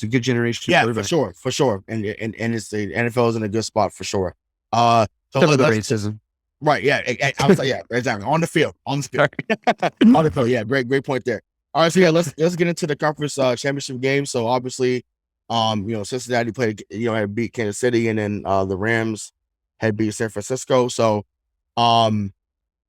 Yeah, for sure. And it's the NFL is in a good spot for sure. So racism. Right. Yeah. I was like, yeah, exactly. On the field. On the field. Yeah. Great point there. All right. So yeah, let's get into the conference championship game. So obviously, Cincinnati played, had beat Kansas City, and then the Rams had beat San Francisco. So,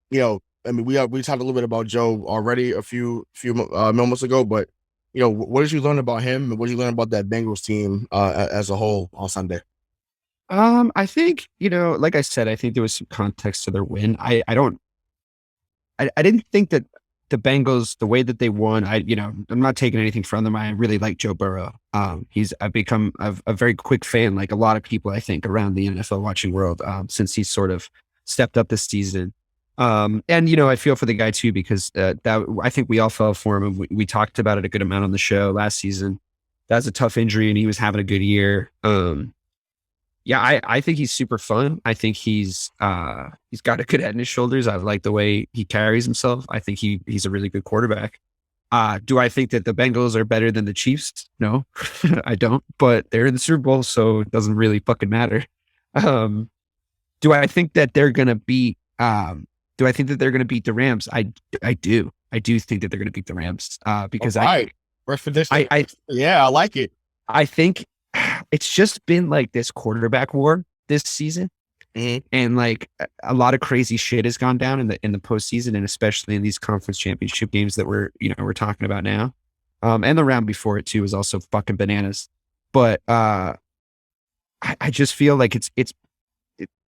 we talked a little bit about Joe already a few moments ago, but what did you learn about him, and what did you learn about that Bengals team as a whole on Sunday? I think like I said, I think there was some context to their win. I didn't think that the Bengals, the way that they won, I'm not taking anything from them. I really like Joe Burrow. I've become a very quick fan, like a lot of people, I think, around the NFL watching world, since he's sort of stepped up this season. And I feel for the guy too, because I think we all fell for him, and we talked about it a good amount on the show last season. That was a tough injury, and he was having a good year. I think he's super fun. I think he's got a good head on his shoulders. I like the way he carries himself. I think he's a really good quarterback. Do I think that the Bengals are better than the Chiefs? No, I don't. But they're in the Super Bowl, so it doesn't really fucking matter. Do I think that they're gonna beat? Do I think that they're gonna beat the Rams? I do. I do think that they're gonna beat the Rams because I like it. I think it's just been like this quarterback war this season, and like a lot of crazy shit has gone down in the postseason, and especially in these conference championship games that we're talking about now, and the round before it too was also fucking bananas. But I just feel like it's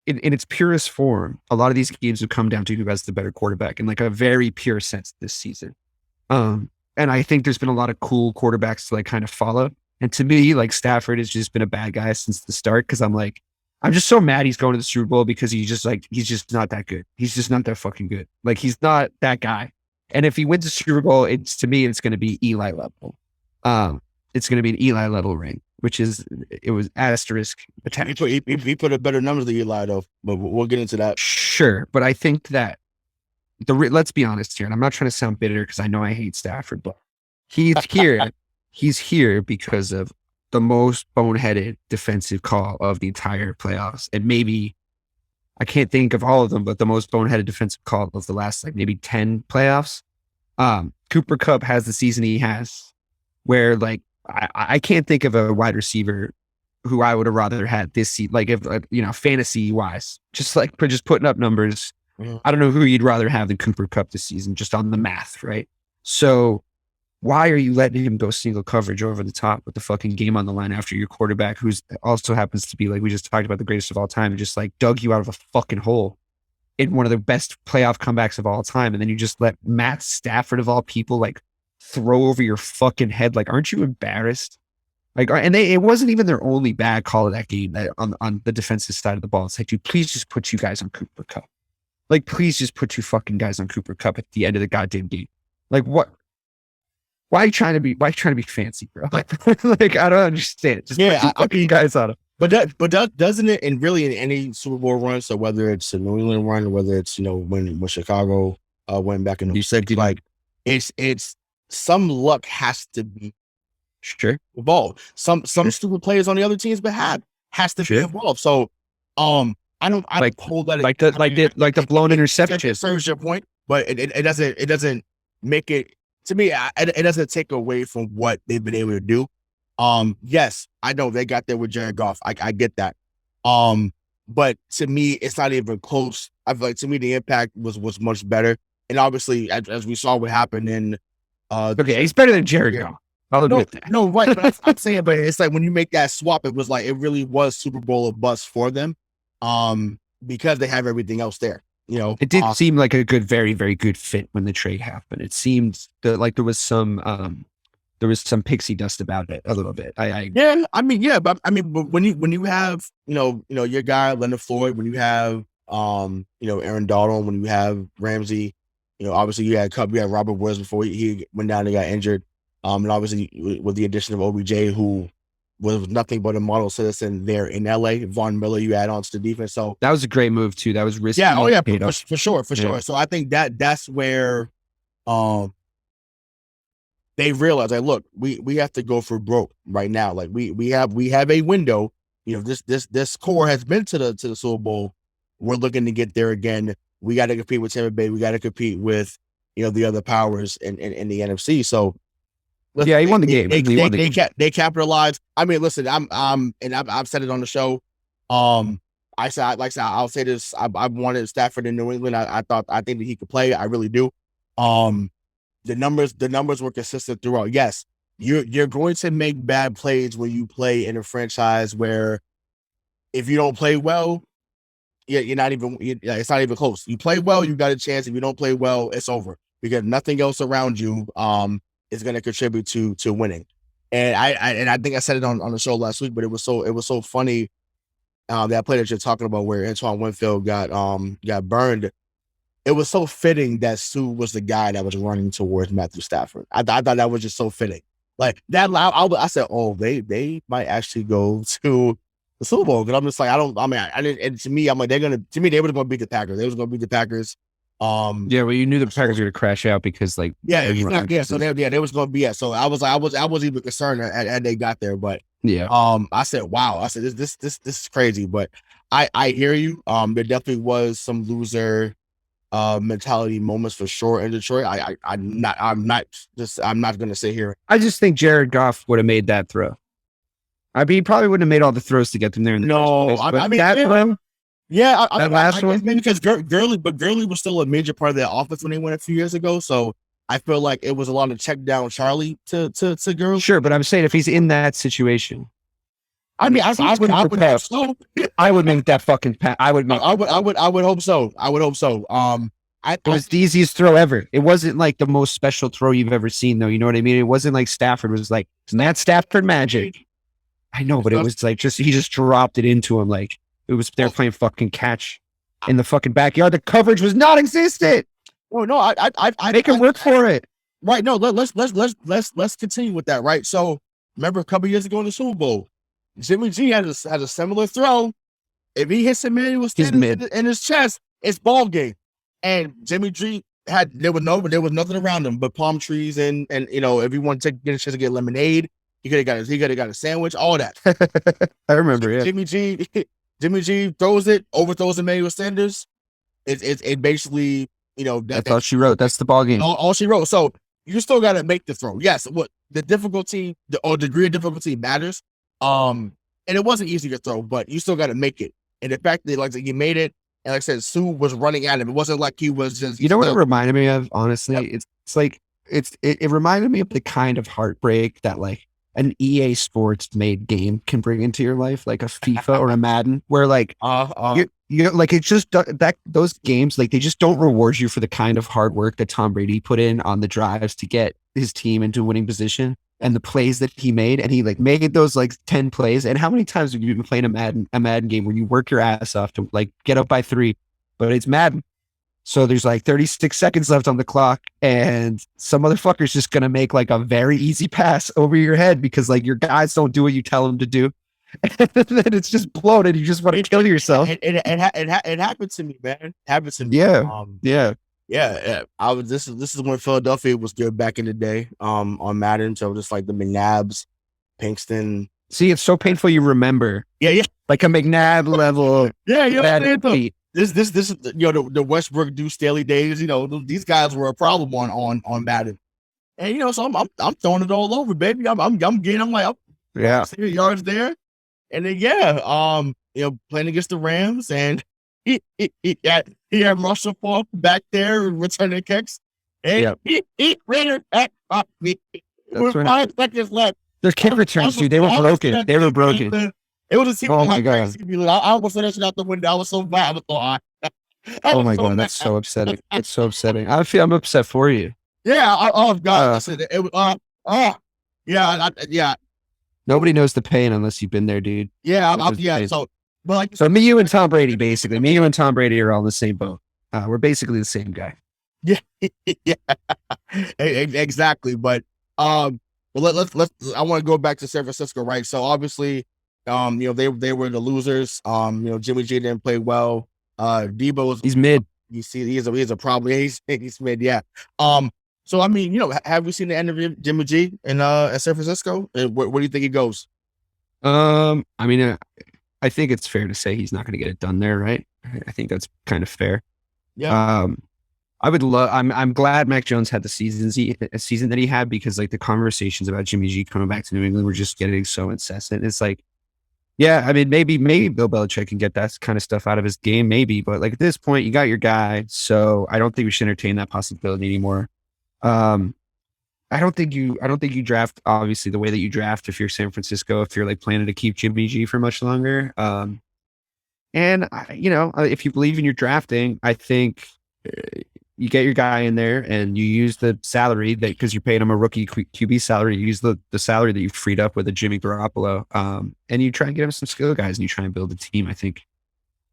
in its purest form. A lot of these games have come down to who has the better quarterback in like a very pure sense this season. And I think there's been a lot of cool quarterbacks to like kind of follow. And to me, like Stafford has just been a bad guy since the start. Cause I'm just so mad he's going to the Super Bowl because he's just not that good. He's just not that fucking good. Like he's not that guy. And if he wins the Super Bowl, it's going to be Eli level. It's going to be an Eli level ring, it was asterisk attached. He put a better numbers than Eli though, but we'll get into that. Sure. But I think that let's be honest here. And I'm not trying to sound bitter because I know I hate Stafford, but he's here. He's here because of the most boneheaded defensive call of the entire playoffs. And maybe, I can't think of all of them, but the most boneheaded defensive call of the last like maybe 10 playoffs. Cooper Kupp has the season he has where like, I can't think of a wide receiver who I would have rather had this season, like if, fantasy wise, just putting up numbers. I don't know who you'd rather have than Cooper Kupp this season, just on the math. Right. So why are you letting him go single coverage over the top with the fucking game on the line after your quarterback, who's also happens to be, like we just talked about, the greatest of all time, and just like dug you out of a fucking hole in one of the best playoff comebacks of all time. And then you just let Matt Stafford of all people like throw over your fucking head. Like, aren't you embarrassed? Like, and it wasn't even their only bad call of that game on the defensive side of the ball. It's like, dude, please just put you guys on Cooper Kupp. Like, please just put you fucking guys on Cooper Kupp at the end of the goddamn game. Like, what? Why are you trying to be fancy, bro? Like I don't understand. Just put you guys on him. But doesn't it, and really in any Super Bowl run, so whether it's a New England run or whether it's, when Chicago went back in '06, like it's some luck has to be involved. Some stupid players on the other team's behalf has to be involved. So I don't hold that like the blown interception. Serves your point, but it doesn't make it, to me, it doesn't take away from what they've been able to do. Yes, I know they got there with Jared Goff. I get that. But to me, it's not even close. I feel like, to me, the impact was much better. And obviously, as we saw what happened in okay, he's better than Jared Goff. I'll admit that. No, right. But I'm saying, but it's like when you make that swap, it was like it really was Super Bowl or bust for them. Because they have everything else there. It did seem like a very, very good fit when the trade happened. It seemed that like there was some pixie dust about it a little bit. But when you have your guy Leonard Floyd, when you have Aaron Donald, when you have Ramsey, obviously you had Kupp, you had Robert Woods before he went down and got injured, and obviously with the addition of OBJ, who was nothing but a model citizen there in LA. Von Miller, you add on to the defense. So that was a great move too. That was risky. Yeah, for sure. So I think that's where they realize, like, look, we have to go for broke right now. Like we have a window. This core has been to the Super Bowl. We're looking to get there again. We got to compete with Tampa Bay. We got to compete with the other powers in the NFC. So. Yeah, he won the game. They capitalized. I mean, listen, I've said it on the show. I'll say this. I wanted Stafford in New England. I think that he could play. I really do. The numbers were consistent throughout. Yes, you're going to make bad plays when you play in a franchise where if you don't play well, it's not even close. You play well, you got a chance. If you don't play well, it's over because nothing else around you is going to contribute to winning. And I think I said it on the show last week, but it was so funny that play that you're talking about where Antoine Winfield got burned. It was so fitting that Sue was the guy that was running towards Matthew Stafford. I thought that was just so fitting. Like that, I said, oh, they might actually go to the Super Bowl. Because I'm just like, I didn't. And to me, I'm like, they were going to beat the Packers. They was going to beat the Packers. Yeah, well, you knew the Packers were going to crash out because, like, So they was going to be at. So I was even concerned as they got there, but yeah, I said, wow, I said this is crazy, but I hear you. There definitely was some loser mentality moments for sure in Detroit. I'm not going to sit here. I just think Jared Goff would have made that throw. I mean, he probably wouldn't have made all the throws to get them there. That last one, because Gurley was still a major part of their offense when they went a few years ago. So I feel like it was a lot of check down Charlie to Gurley. Sure, but I'm saying if he's in that situation, I mean, I would make that fucking pass. I would hope so. It was the easiest throw ever. It wasn't like the most special throw you've ever seen, though. You know what I mean? It wasn't like Stafford was like, isn't that Stafford magic? I know, but it was like he just dropped it into him like. It was they're playing fucking catch in the fucking backyard. The coverage was non-existent. Oh no, I make him work for it. Right. No, let's continue with that. Right. So remember a couple years ago in the Super Bowl, Jimmy G has a similar throw. If he hits Emmanuel Sanders in his chest, it's ball game. And Jimmy G there was nothing around him but palm trees and if you want to get a chance to get lemonade, he could have got a sandwich, all that. I remember. Yeah. Jimmy G overthrows Emmanuel Sanders. It basically, that's all she wrote. That's the ball game. All she wrote. So you still got to make the throw. Yes, what the difficulty or degree of difficulty matters. And it wasn't easy to throw, but you still got to make it. And the fact that you made it, and like I said, Sue was running at him. It wasn't like he was just. You know what it reminded me of? Honestly, yep. It's like it reminded me of the kind of heartbreak that like an EA Sports made game can bring into your life, like a FIFA or a Madden, where like you like it's just that those games like they just don't reward you for the kind of hard work that Tom Brady put in on the drives to get his team into winning position and the plays that he made, and he like made those like 10 plays. And how many times have you been playing a Madden game where you work your ass off to like get up by 3, but it's Madden. So there's like 36 seconds left on the clock, and some motherfucker's just going to make like a very easy pass over your head because like your guys don't do what you tell them to do. And then it's just bloated. You just want to kill yourself. It happened to me, man. It happened to me. Yeah. This is when Philadelphia was good back in the day, on Madden. So just like the McNabbs, Pinkston. See, it's so painful you remember. Yeah. Like a McNabb level. This is the Westbrook Deuce Staley days. These guys were a problem on Madden, and so I'm throwing it all over, baby. I'm like 6 yards there, and then playing against the Rams, and he had Russell Falk back there returning kicks, and he ran it back off me with 5 seconds left. Their kick returns, dude, they were broken. They were broken. It was a oh my god! I almost finished out the window. I was so bad. Oh my god, that's so upsetting. It's so upsetting. I'm upset for you. Yeah. Oh god. I said it was. Yeah. Nobody knows the pain unless you've been there, dude. Yeah. So me, you, and Tom Brady, basically. Me, you, and Tom Brady are all in the same boat. We're basically the same guy. Yeah. Exactly. But let's. I want to go back to San Francisco, right? So obviously. They were the losers. Jimmy G didn't play well. Debo he's mid. You see, he's a problem. He's mid. Yeah. So I mean, have we seen the end of Jimmy G in at San Francisco? And where do you think he goes? I mean, I think it's fair to say he's not going to get it done there, right? I think that's kind of fair. Yeah. I would love. I'm glad Mac Jones had the season that he had, because like the conversations about Jimmy G coming back to New England were just getting so incessant. It's like. Yeah, I mean, maybe Bill Belichick can get that kind of stuff out of his game, maybe. But like at this point, you got your guy, so I don't think we should entertain that possibility anymore. I don't think you draft obviously the way that you draft if you're San Francisco, if you're like planning to keep Jimmy G for much longer. And if you believe in your drafting, I think you get your guy in there and you use the salary that, because you're paying him a rookie QB salary, you use the salary that you freed up with a Jimmy Garoppolo, and you try and get him some skill guys and you try and build a team. I think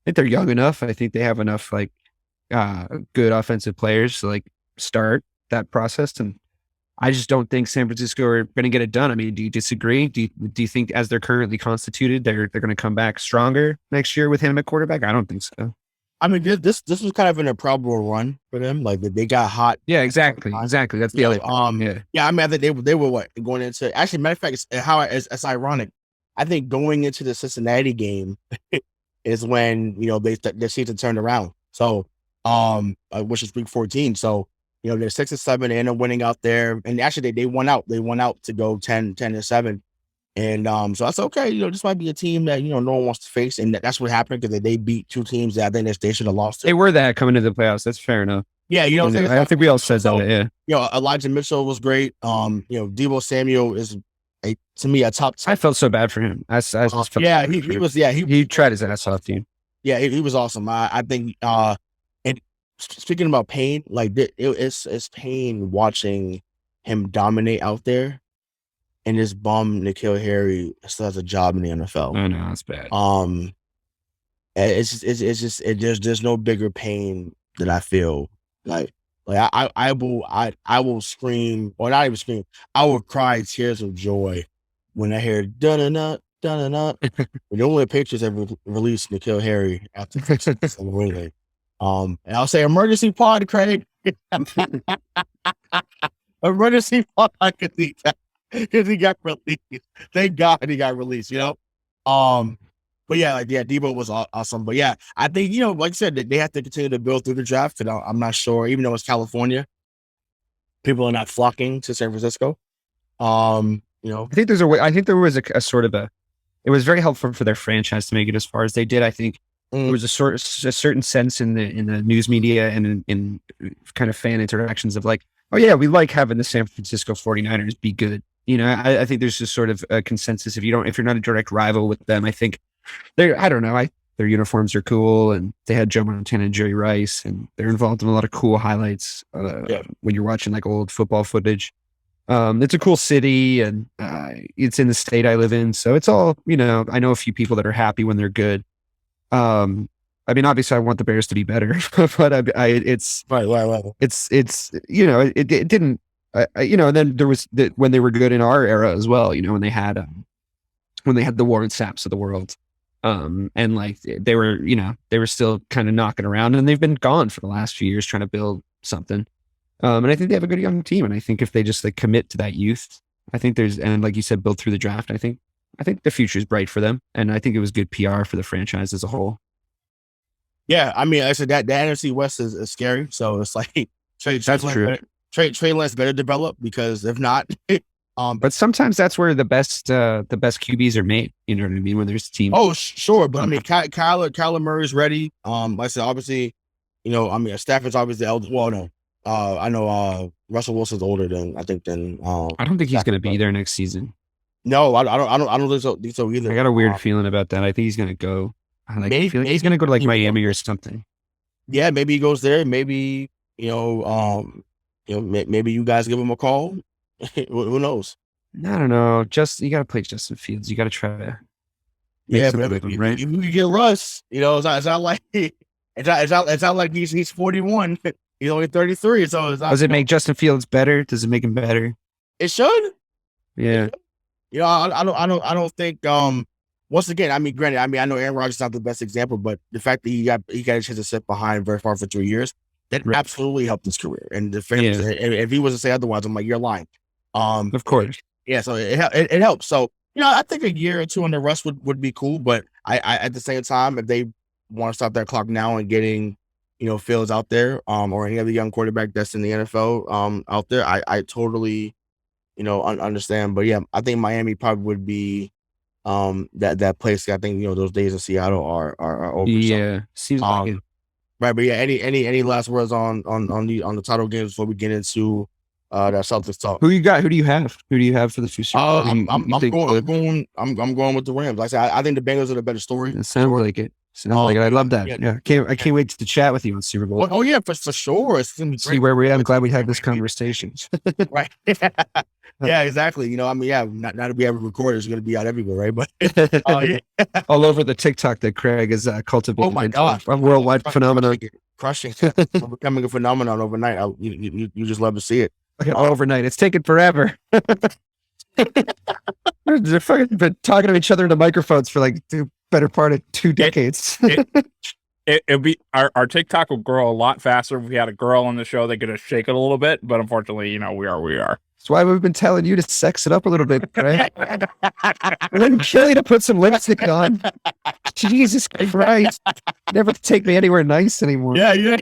they're young enough. I think they have enough like good offensive players to like start that process. And I just don't think San Francisco are going to get it done. I mean, do you disagree? Do you think as they're currently constituted, they're going to come back stronger next year with him at quarterback? I don't think so. I mean, this was kind of an improbable run for them. Like they got hot. Yeah, exactly. That's the other. I mean, I think they were what going into. Actually, matter of fact, it's ironic. I think going into the Cincinnati game is when their season turned around. So, which is week 14. So, they're 6-7. They end up winning out there, and actually they won out. They won out to go 10-7. And so that's okay. This might be a team that no one wants to face, and that's what happened because they beat 2 teams that I think they should have lost to. They were that coming into the playoffs. That's fair enough. Yeah, I think we all said that. Yeah, Elijah Mitchell was great. Debo Samuel is to me a top 10. I felt so bad for him. He tried his ass off, team. Yeah, he was awesome. I think. And speaking about pain, like it's pain watching him dominate out there. And this bum N'Keal Harry still has a job in the NFL. I know, it's bad. There's no bigger pain that I feel like I will scream, or not even scream. I will cry tears of joy when I hear dun-dun-dun, dun-dun-dun. The only pictures ever released N'Keal Harry after winning. And I'll say emergency pod, Craig. Emergency pod, I could need that. Because he got released. Thank God he got released, But yeah, Debo was awesome. But yeah, I think, like I said, they have to continue to build through the draft. And I'm not sure, even though it's California, people are not flocking to San Francisco. I think there's a way. I think there was a sort of it was very helpful for their franchise to make it as far as they did. I think there was a certain sense in the news media and in kind of fan interactions of like, Oh yeah, we like having the San Francisco 49ers be good. I think there's just sort of a consensus. If you're not a direct rival with them, I think I don't know. Their uniforms are cool, and they had Joe Montana and Jerry Rice, and they're involved in a lot of cool highlights when you're watching like old football footage. It's a cool city, and it's in the state I live in, so it's all I know a few people that are happy when they're good. I mean, obviously, I want the Bears to be better, but it's right. It's it didn't. And then there was when they were good in our era as well. When they had the Warren Sapps of the world. And like they were still kind of knocking around, and they've been gone for the last few years trying to build something. And I think they have a good young team, and I think if they just like commit to that youth, I think and like you said, build through the draft. I think the future is bright for them, and I think it was good PR for the franchise as a whole. Yeah, I mean, I said that the NFC West is scary, so it's like that's true. Trey Lance better develop, because if not. But sometimes that's where the best QBs are made. You know what I mean? When there's teams. Oh, sure. But I mean, Kyler Murray's ready. Like I said, obviously, Stafford's obviously elder. Well, no, I know Russell Wilson's older than I don't think he's going to be there next season. No, I don't think so either. I got a weird feeling about that. I think he's going to go. Maybe he's going to go to like Miami or something. Yeah, maybe he goes there. Maybe maybe you guys give him a call. Who knows? I don't know. You got to play Justin Fields. You got to try to. Right? You can get Russ. It's not like he's 41. He's only 33. So it's not, does it make Justin Fields better? Does it make him better? It should. Yeah. I don't think. Once again, I mean, granted, I know Aaron Rodgers is not the best example, but the fact that he got a chance to sit behind very far for 3 years, that absolutely helped his career. And the fans, if he was to say otherwise, I'm like, you're lying. Of course. Yeah, so it helps. So, I think a year or two on the Russ would be cool, but I at the same time, if they want to stop that clock now and getting, Fields out there, or any other young quarterback that's in the NFL out there, I totally, understand. But yeah, I think Miami probably would be that place. I think, those days in Seattle are over. Yeah. Seems like it. Right, but yeah, any last words on the title games before we get into that Celtics talk? Who you got? Who do you have? Who do you have for the future? I'm going with the Rams. Like I said, I think the Bengals are the better story. It sounds like it. I love that. Yeah, I can't wait to chat with you on Super Bowl. Oh yeah, for sure. It's gonna be great. See where we're at. I'm glad we had this conversation. Right. Yeah, exactly. Not to be able to record it's going to be out everywhere, right? But all over the TikTok that Craig is cultivating. Oh my God, a worldwide phenomenon, crushing, becoming a phenomenon overnight. You just love to see it. Overnight, it's taken forever. They're fucking been talking to each other in the microphones for like the better part of 2 decades. It'd be our TikTok will grow a lot faster if we had a girl on the show that could shake it a little bit. But unfortunately, we are. That's why we've been telling you to sex it up a little bit, right? It wouldn't kill you to put some lipstick on. Jesus Christ. Never take me anywhere nice anymore. Yeah. Yeah,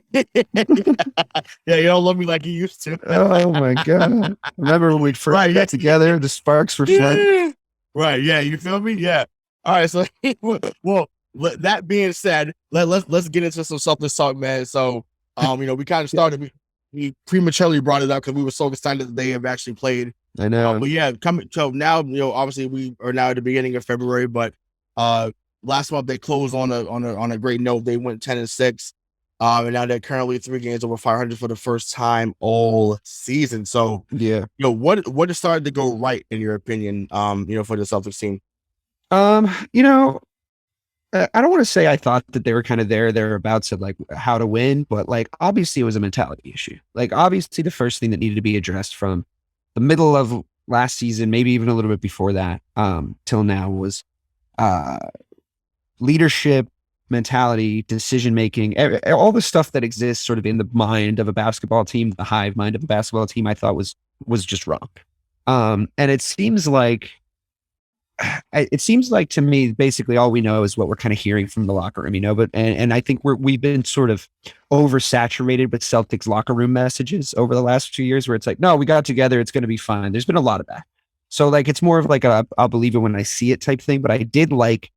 you don't love me like you used to. Oh my God. Remember when we first got together, the sparks were flying? Right, yeah, you feel me? Yeah. All right, so well, that being said, let's get into some Celtics talk, man. So we kind of started we prematurely brought it up because we were so excited that they have actually played. I know. But yeah, so now, obviously we are now at the beginning of February, but last month they closed on a great note. They went 10-6. And now they're currently 3 games over 500 for the first time all season. So yeah, what has started to go right in your opinion, for the Celtics team? I don't want to say I thought that they were kind of thereabouts at like how to win, but like obviously it was a mentality issue. Like obviously the first thing that needed to be addressed from the middle of last season, maybe even a little bit before that, till now was leadership, mentality, decision making, all the stuff that exists sort of in the mind of a basketball team, the hive mind of a basketball team, I thought was just wrong. And it seems like to me, basically all we know is what we're kind of hearing from the locker room, but I think we've been sort of oversaturated with Celtics locker room messages over the last 2 years where it's like, no, we got together. It's going to be fine. There's been a lot of that. So like, it's more of like I'll believe it when I see it type thing. But I did like,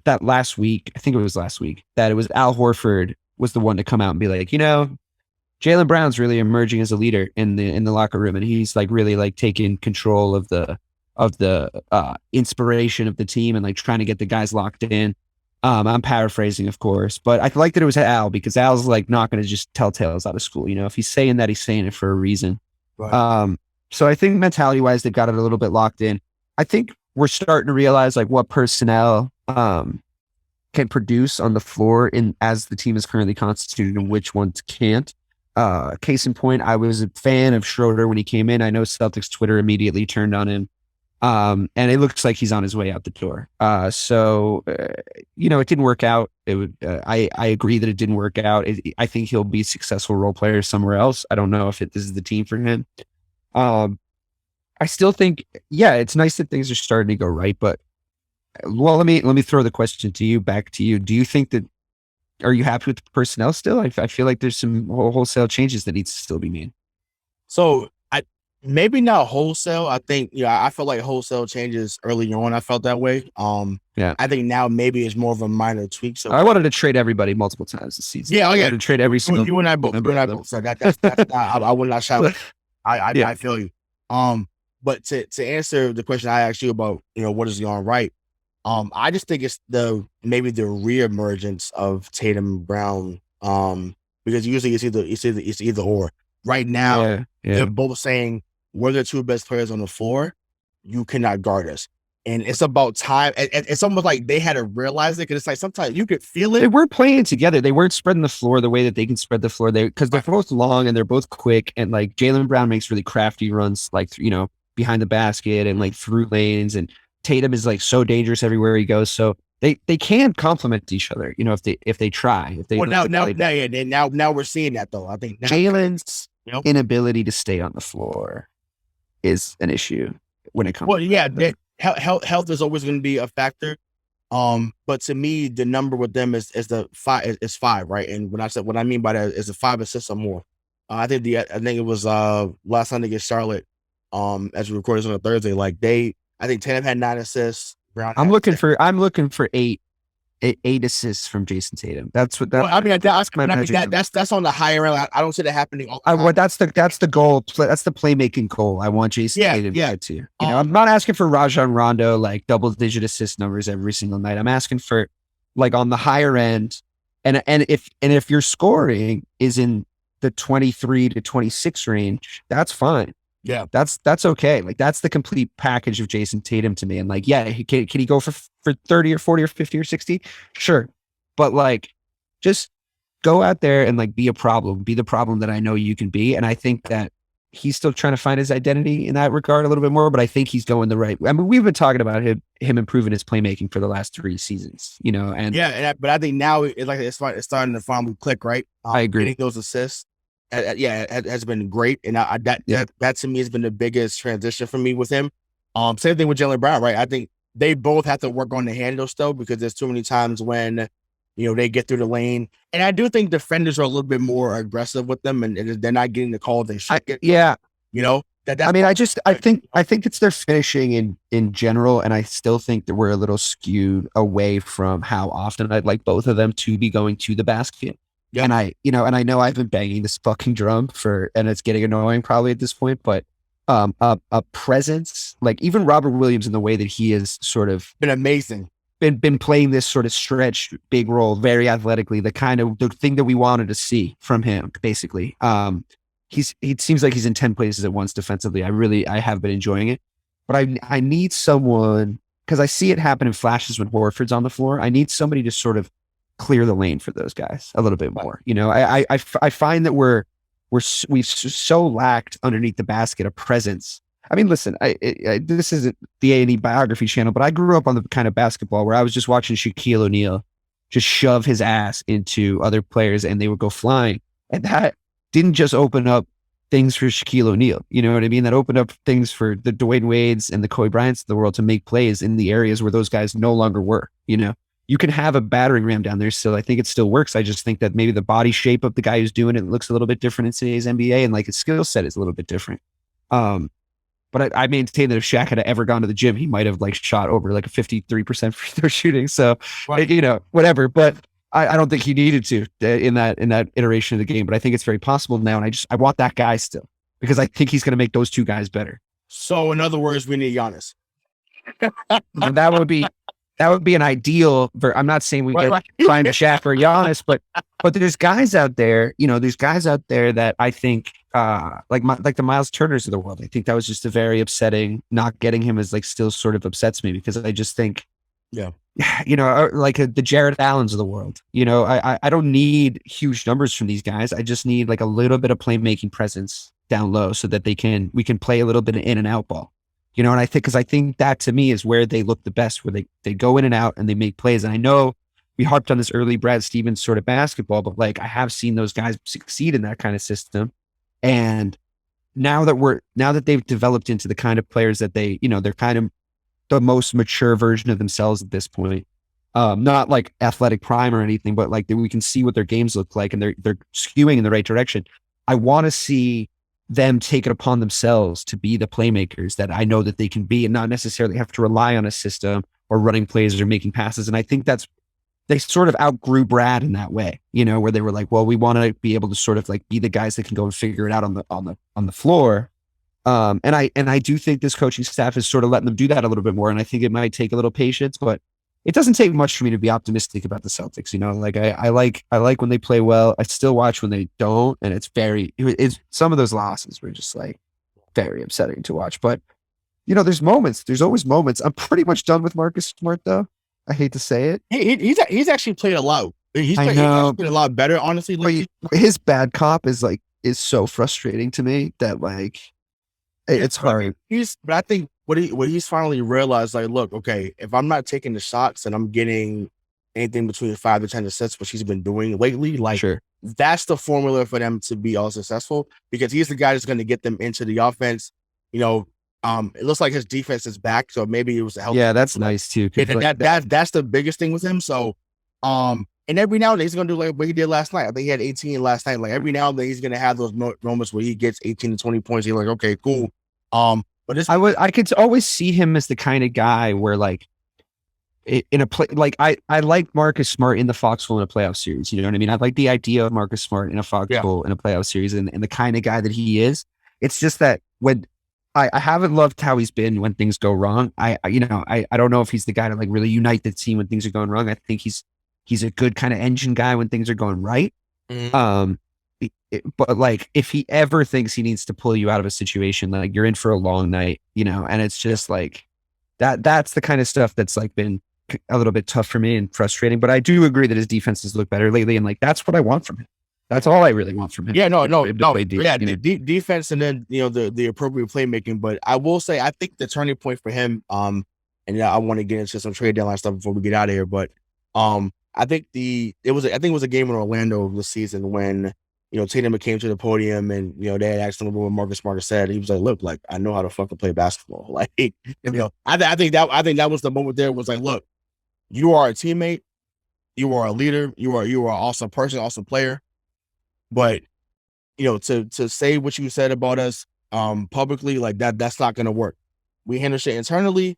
that last week, I think it was last week, that it was Al Horford was the one to come out and be like, Jaylen Brown's really emerging as a leader in the locker room, and he's like really like taking control of the inspiration of the team and like trying to get the guys locked in. I'm paraphrasing, of course, but I like that it was Al, because Al's like not going to just tell tales out of school. You know, if he's saying that, he's saying it for a reason. Right. So I think mentality wise, they've got it a little bit locked in. I think we're starting to realize like what personnel can produce on the floor as the team is currently constituted and which ones can't. Case in point, I was a fan of Schroeder when he came in. I know Celtics Twitter immediately turned on him. And it looks like he's on his way out the door. You know, it didn't work out. I agree that it didn't work out. I think he'll be a successful role player somewhere else. I don't know if this is the team for him. I still think, yeah, it's nice that things are starting to go right, but well, let me throw the question back to you. Do you think that, are you happy with the personnel still? I feel like there's some wholesale changes that needs to still be made. So maybe not wholesale. I think, I felt like wholesale changes early on. I felt that way. Yeah. I think now maybe it's more of a minor tweak. So I wanted to trade everybody multiple times this season. Yeah, I wanted to trade every single. You and I both. So that's not, I will not shout. I feel you. But to answer the question I asked you about, what is going right? I just think it's maybe the reemergence of Tatum Brown. Because usually it's either or. Right now, they're both saying we're the two best players on the floor. You cannot guard us. And it's about time. It's almost like they had to realize it, because it's like sometimes you could feel it. They weren't playing together. They weren't spreading the floor the way that they can spread the floor. Because they're both long and they're both quick. And like Jaylen Brown makes really crafty runs, like, behind the basket and like through lanes. And Tatum is like so dangerous everywhere he goes. So they can complement each other, if they try. Now we're seeing that though. I think Jaylen's inability to stay on the floor is an issue when it comes. Well, yeah, health is always going to be a factor. But to me, the number with them is the five. Is 5, right? And what I mean by that is the 5 assists or more. I think it was last time against Charlotte. As we recorded on a Thursday, I think Tatum had 9 assists. Brown. I'm looking for 8 assists from Jason Tatum. That's what. That's on the higher end. I don't see that happening. That's the goal. That's the playmaking goal. I want Jason Tatum to get to. I'm not asking for Rajon Rondo like double-digit assist numbers every single night. I'm asking for like on the higher end, and if your scoring is in the 23 to 26 range, that's fine. Yeah, that's okay. Like that's the complete package of Jason Tatum to me. And like, yeah, can he go for 30 or 40 or 50 or 60? Sure. But like, just go out there and like be the problem that I know you can be. And I think that he's still trying to find his identity in that regard a little bit more, but I think he's going the right way. I mean, we've been talking about him improving his playmaking for the last 3 seasons, but I think now it's starting to finally click, right? I agree. Getting those assists. It has been great, and that to me has been the biggest transition for me with him. Same thing with Jaylen Brown, right? I think they both have to work on the handles though, because there's too many times when they get through the lane, and I do think defenders are a little bit more aggressive with them, and they're not getting the call they should get. I think it's their finishing in general, and I still think that we're a little skewed away from how often I'd like both of them to be going to the basket. Yeah. And I know I've been banging this fucking drum and it's getting annoying probably at this point, but a presence, like even Robert Williams in the way that he has sort of been amazing, been playing this sort of stretch big role very athletically, the thing that we wanted to see from him, basically. He seems like he's in 10 places at once defensively. I have been enjoying it, but I need someone, because I see it happen in flashes when Horford's on the floor. I need somebody to sort of clear the lane for those guys a little bit more. I find that we've so lacked underneath the basket a presence. I mean, listen, this isn't the A&E biography channel, but I grew up on the kind of basketball where I was just watching Shaquille O'Neal just shove his ass into other players and they would go flying. And that didn't just open up things for Shaquille O'Neal. You know what I mean? That opened up things for the Dwayne Wades and the Kobe Bryants of the world to make plays in the areas where those guys no longer were. You can have a battering ram down there still. I think it still works. I just think that maybe the body shape of the guy who's doing it looks a little bit different in today's NBA, and like his skill set is a little bit different. But I maintain that if Shaq had ever gone to the gym, he might have like shot over like a 53% free throw shooting. So, whatever. But I don't think he needed to in that iteration of the game, but I think it's very possible now. And I want that guy still because I think he's going to make those two guys better. So in other words, we need Giannis. And that would be an ideal. I'm not saying we're trying to shaft for Giannis, but there's guys out there, that I think like the Miles Turners of the world. I think that was just a very upsetting. Not getting him is like still sort of upsets me because I just think, like the Jared Allens of the world. I don't need huge numbers from these guys. I just need like a little bit of playmaking presence down low so that we can play a little bit of in and out ball. And I think that to me is where they look the best, where they go in and out and they make plays. And I know we harped on this early Brad Stevens sort of basketball, but like I have seen those guys succeed in that kind of system. And now that they've developed into the kind of players that they're kind of the most mature version of themselves at this point. Not like athletic prime or anything, but like we can see what their games look like and they're skewing in the right direction. I want to see them take it upon themselves to be the playmakers that I know that they can be and not necessarily have to rely on a system or running plays or making passes. And I think they sort of outgrew Brad in that way, where they were like, well, we want to be able to sort of like be the guys that can go and figure it out on the floor. And I do think this coaching staff is sort of letting them do that a little bit more. And I think it might take a little patience, but it doesn't take much for me to be optimistic about the Celtics. Like I like when they play well. I still watch when they don't. And it's some of those losses were just like very upsetting to watch, but there's always moments. I'm pretty much done with Marcus Smart though. I hate to say it. He's actually played a lot. He's played a lot better, honestly. Like, his bad cop is so frustrating to me that like, it's hard. But I think what he's finally realized, like, look, okay, if I'm not taking the shots and I'm getting anything between 5 to 10 assists, which he's been doing lately, like that's the formula for them to be all successful because he's the guy that's going to get them into the offense. It looks like his defense is back, so maybe it was a help. Yeah, that's nice too. That's the biggest thing with him. So, and every now and then he's gonna do like what he did last night. I think he had 18 last night. Like every now and then he's gonna have those moments where he gets 18 to 20 points. You're like, okay, cool. But I could always see him as the kind of guy where like in a play, like I like Marcus Smart in the Foxhole in a playoff series. You know what I mean? I like the idea of Marcus Smart in a Foxhole in a playoff series and the kind of guy that he is. It's just that when I haven't loved how he's been when things go wrong. I don't know if he's the guy to like really unite the team when things are going wrong. I think he's a good kind of engine guy when things are going right. Mm-hmm. But like if he ever thinks he needs to pull you out of a situation, like you're in for a long night, and it's just like that's the kind of stuff that's like been a little bit tough for me and frustrating. But I do agree that his defenses look better lately, and like that's what I want from him. That's all I really want from him. Yeah, defense and then the appropriate playmaking. But I will say, I think the turning point for him, and I want to get into some trade deadline stuff before we get out of here. But I think it was a game in Orlando this season when Tatum came to the podium and they had asked him what Marcus Smart said. He was like, "Look, like I know how to fucking play basketball." Like I think that was the moment there. Was like, look, you are a teammate, you are a leader, you are an awesome person, awesome player. But to say what you said about us publicly, like that's not gonna work. We handle shit internally.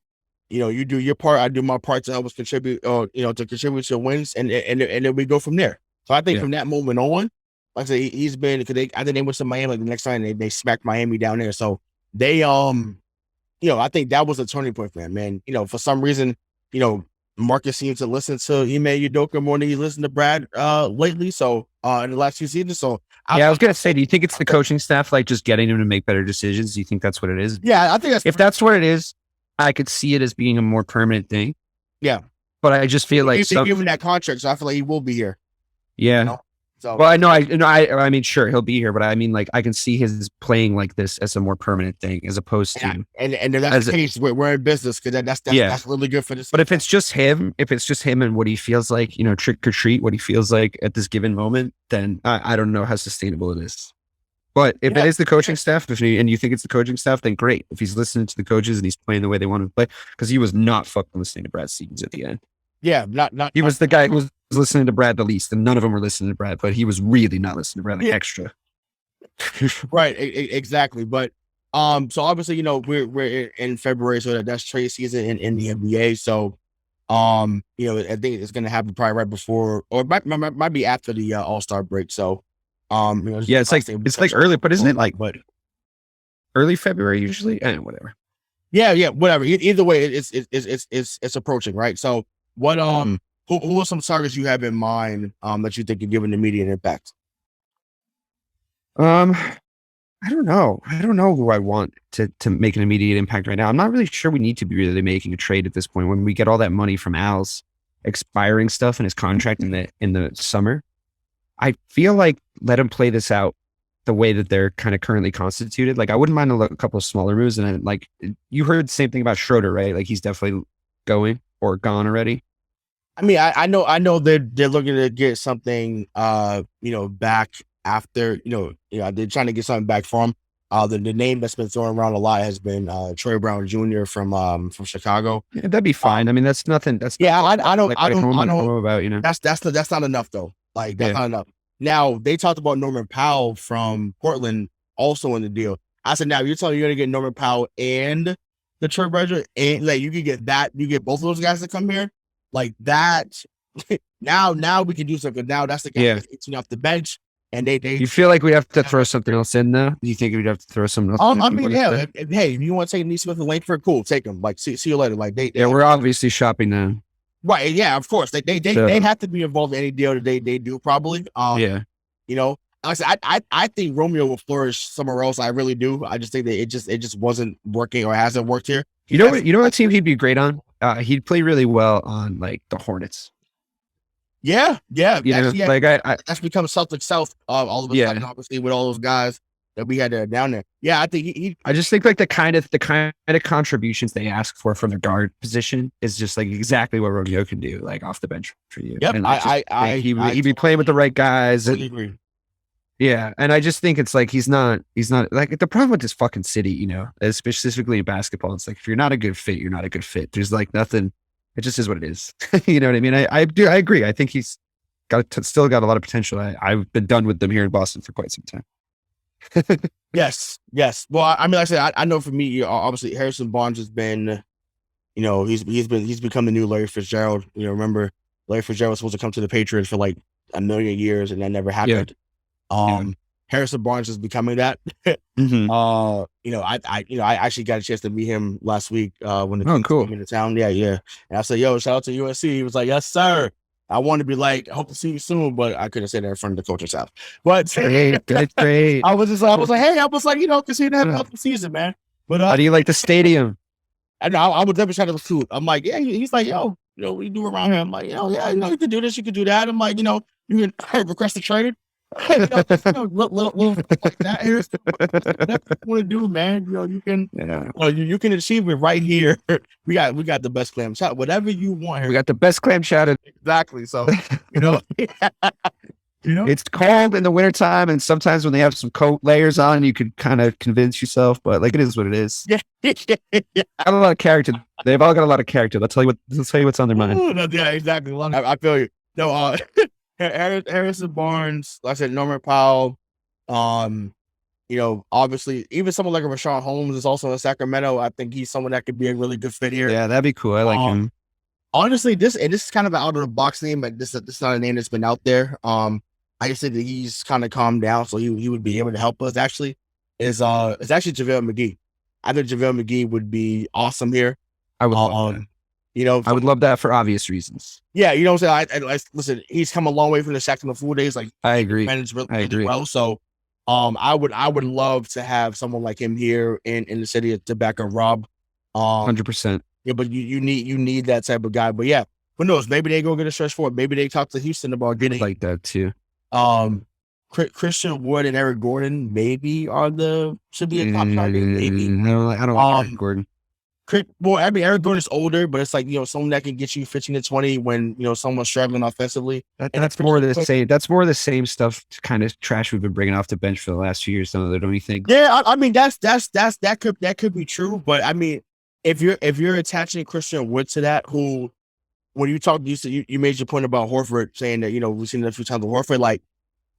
You do your part, I do my part to help us contribute, to contribute to wins, and then we go from there. So I think from that moment on, like I said, he's been because I think they went to Miami like the next time they smacked Miami down there. So they I think that was a turning point for him, man. For some reason, Marcus seems to listen to Ime Udoka more than he listened to Brad lately. So in the last few seasons. So I was gonna say, do you think it's the coaching staff like just getting him to make better decisions? Do you think that's what it is? Yeah, I think if that's what it is, I could see it as being a more permanent thing. Yeah, but I just feel like they give him that contract, so I feel like he will be here. Yeah. So, well, I mean, sure, he'll be here, but I mean, like, I can see his playing like this as a more permanent thing, as opposed to, and if that's the case, we're in business because that's really good for this. But if it's just him and what he feels like, trick or treat, what he feels like at this given moment, then I don't know how sustainable it is. But if it is the coaching staff, and you think it's the coaching staff, then great. If he's listening to the coaches and he's playing the way they want him to play, because he was not fucking listening to Brad Stevens at the end. Yeah, he was the guy who was listening to Brad the least, and none of them were listening to Brad, but he was really not listening to Brad extra. Right, exactly. But so obviously, we're in February, so that's trade season in the NBA. So You know, I think it's going to happen probably right before, or it might be after the All-Star break. So, you know, Yeah, it's like early, but isn't it like but early February usually? Whatever. yeah, whatever. Either way, it's approaching, right? So, what who are some targets you have in mind that you think can give an immediate impact? I don't know. I don't know who I want to make an immediate impact right now. I'm not really sure we need to be really making a trade at this point when we get all that money from Al's expiring stuff and his contract in the summer. I feel like let him play this out the way that they're kind of currently constituted. Like I wouldn't mind a couple of smaller moves. And like you heard the same thing about Schroeder, right? Like he's definitely going or gone already. I mean, I know they're looking to get something you know, back after, you know, they're trying to get something back from the name that's been thrown around a lot has been Troy Brown Jr. from Chicago. Yeah, that'd be fine. I mean, that's nothing. That's yeah, I don't know about, you know. That's not enough though. Like that's not enough. Now they talked about Norman Powell from Portland also in the deal. I said, now you're telling me you're gonna get Norman Powell and the Troy Brown, and like you could get that, you get both of those guys to come here, like that. now we can do something. Now that's the guy that's eating off the bench. And they you feel like we have to throw something else in though? Do you think we'd have to throw something else? I mean, yeah. Hey, if you want to take Neesmith and Langford, cool, take them. Like, see you later. Like we're obviously shopping now. Right. Yeah, of course. They have to be involved in any deal that they do probably. Yeah. You know, like I think Romeo will flourish somewhere else. I really do. I just think that it just wasn't working or hasn't worked here. You know what team he'd be great on? He'd play really well on like the Hornets. Yeah. You know, like that's become Celtic South all of a sudden, obviously, with all those guys that we had down there. Yeah, I think I just think like the kind of contributions they ask for from the guard position is just like exactly what Romeo can do, like off the bench for you. Yep, and he'd be playing with the right guys. I agree. Yeah, and I just think it's like he's not like the problem with this fucking city, you know, specifically in basketball. It's like if you're not a good fit, you're not a good fit. There's like nothing. It just is what it is. You know what I mean? I agree. I think he's still got a lot of potential. I've been done with them here in Boston for quite some time. Yes. Well, I mean, like I said, I know for me, obviously Harrison Barnes has been, you know, he's become the new Larry Fitzgerald. You know, remember Larry Fitzgerald was supposed to come to the Patriots for like a million years, and that never happened. Harrison Barnes is becoming that. Mm-hmm. You know, I actually got a chance to meet him last week when the Kings came into town. Yeah. And I said, yo, shout out to USC. He was like, yes, sir. I wanted to be like, I hope to see you soon, but I couldn't say that in front of the coach's house. But that's great. I was like, hey, you know, because he didn't have a healthy season, man. But how do you like the stadium? And I would never try to recruit. I'm like, yeah, he's like, yo, you know, what do you do around here? I'm like, yo, yeah, you know, you can do this, you can do that. I'm like, you know, you can request a trade. Little like that here. Whatever you want to do, man. You know, you can. You can achieve it right here. We got the best clam chowder. Whatever you want here. We got the best clam chowder. Exactly. So you know, it's cold in the wintertime, and sometimes when they have some coat layers on, you can kind of convince yourself. But like, it is what it is. Yeah. Got a lot of character. They've all got a lot of character. Let's tell you what's on their mind. Yeah, exactly. I feel you. No, Harrison Barnes, like I said, Norman Powell, you know, obviously, even someone like a Rayshawn Holmes is also in Sacramento. I think he's someone that could be a really good fit here. Yeah, that'd be cool. I like him. Honestly, this is kind of an out of the box name, but this is not a name that's been out there. I just think that he's kind of calmed down, so he would be able to help us. Actually, it's actually JaVale McGee. I think JaVale McGee would be awesome here. I would love that. You know, I would love that for obvious reasons. Yeah, you know what I'm saying? I listen, he's come a long way from the Shaq and the Fool days. Like, I agree. Managed really well. So, I would love to have someone like him here in the city to back up Rob. 100%. Yeah, but you need that type of guy. But yeah, who knows? Maybe they go get a stretch forward. Maybe they talk to Houston about getting like that too. Christian Wood and Eric Gordon maybe should be a top target. Maybe. I don't like Eric Gordon. Well, I mean, Eric Gordon's older, but it's like, you know, someone that can get you 15 to 20 when, you know, someone's struggling offensively. That's more of the same. That's more of the same stuff, kind of trash we've been bringing off the bench for the last few years. Don't you think? Yeah, I mean, that could be true, but I mean, if you're attaching Christian Wood to that, who, when you talk, you made your point about Horford saying that, you know, we've seen it a few times with Horford, like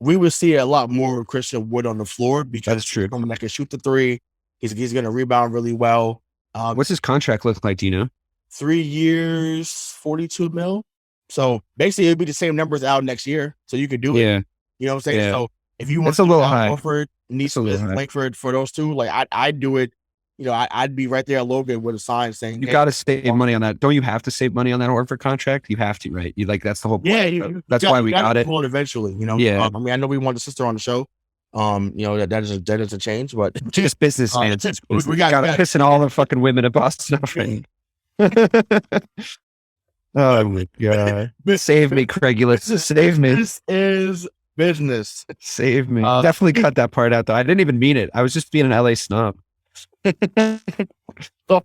we would see a lot more of Christian Wood on the floor because that's true. Someone that can shoot the three, he's going to rebound really well. What's his contract look like? Do you know? 3 years, 42 mil. So basically, it'd be the same numbers out next year. So you could do it. Yeah. You know what I'm saying? Yeah. So if you want It's a little high. Horford, Neesmith, Langford for those two, like I'd do it. You know, I'd be right there at Logan with a sign saying, "You got to save money on that." Don't you have to save money on that Horford contract? You have to, right? You like that's the whole point. Yeah, that's why we got it. Eventually, you know. Yeah. I mean, I know we want the sister on the show. You know that is a change, but just business, man. We got pissing all the fucking women in Boston off. Oh my god! Save me, Craigulus. Save me. This is business. Save me. Definitely cut that part out, though. I didn't even mean it. I was just being an LA snob. So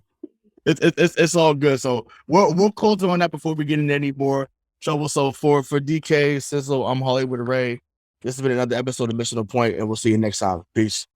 it's all good. So we'll close on that before we get into any more trouble. So for DK, Sizzle, I'm Hollywood Ray. This has been another episode of Mission to Point, and we'll see you next time. Peace.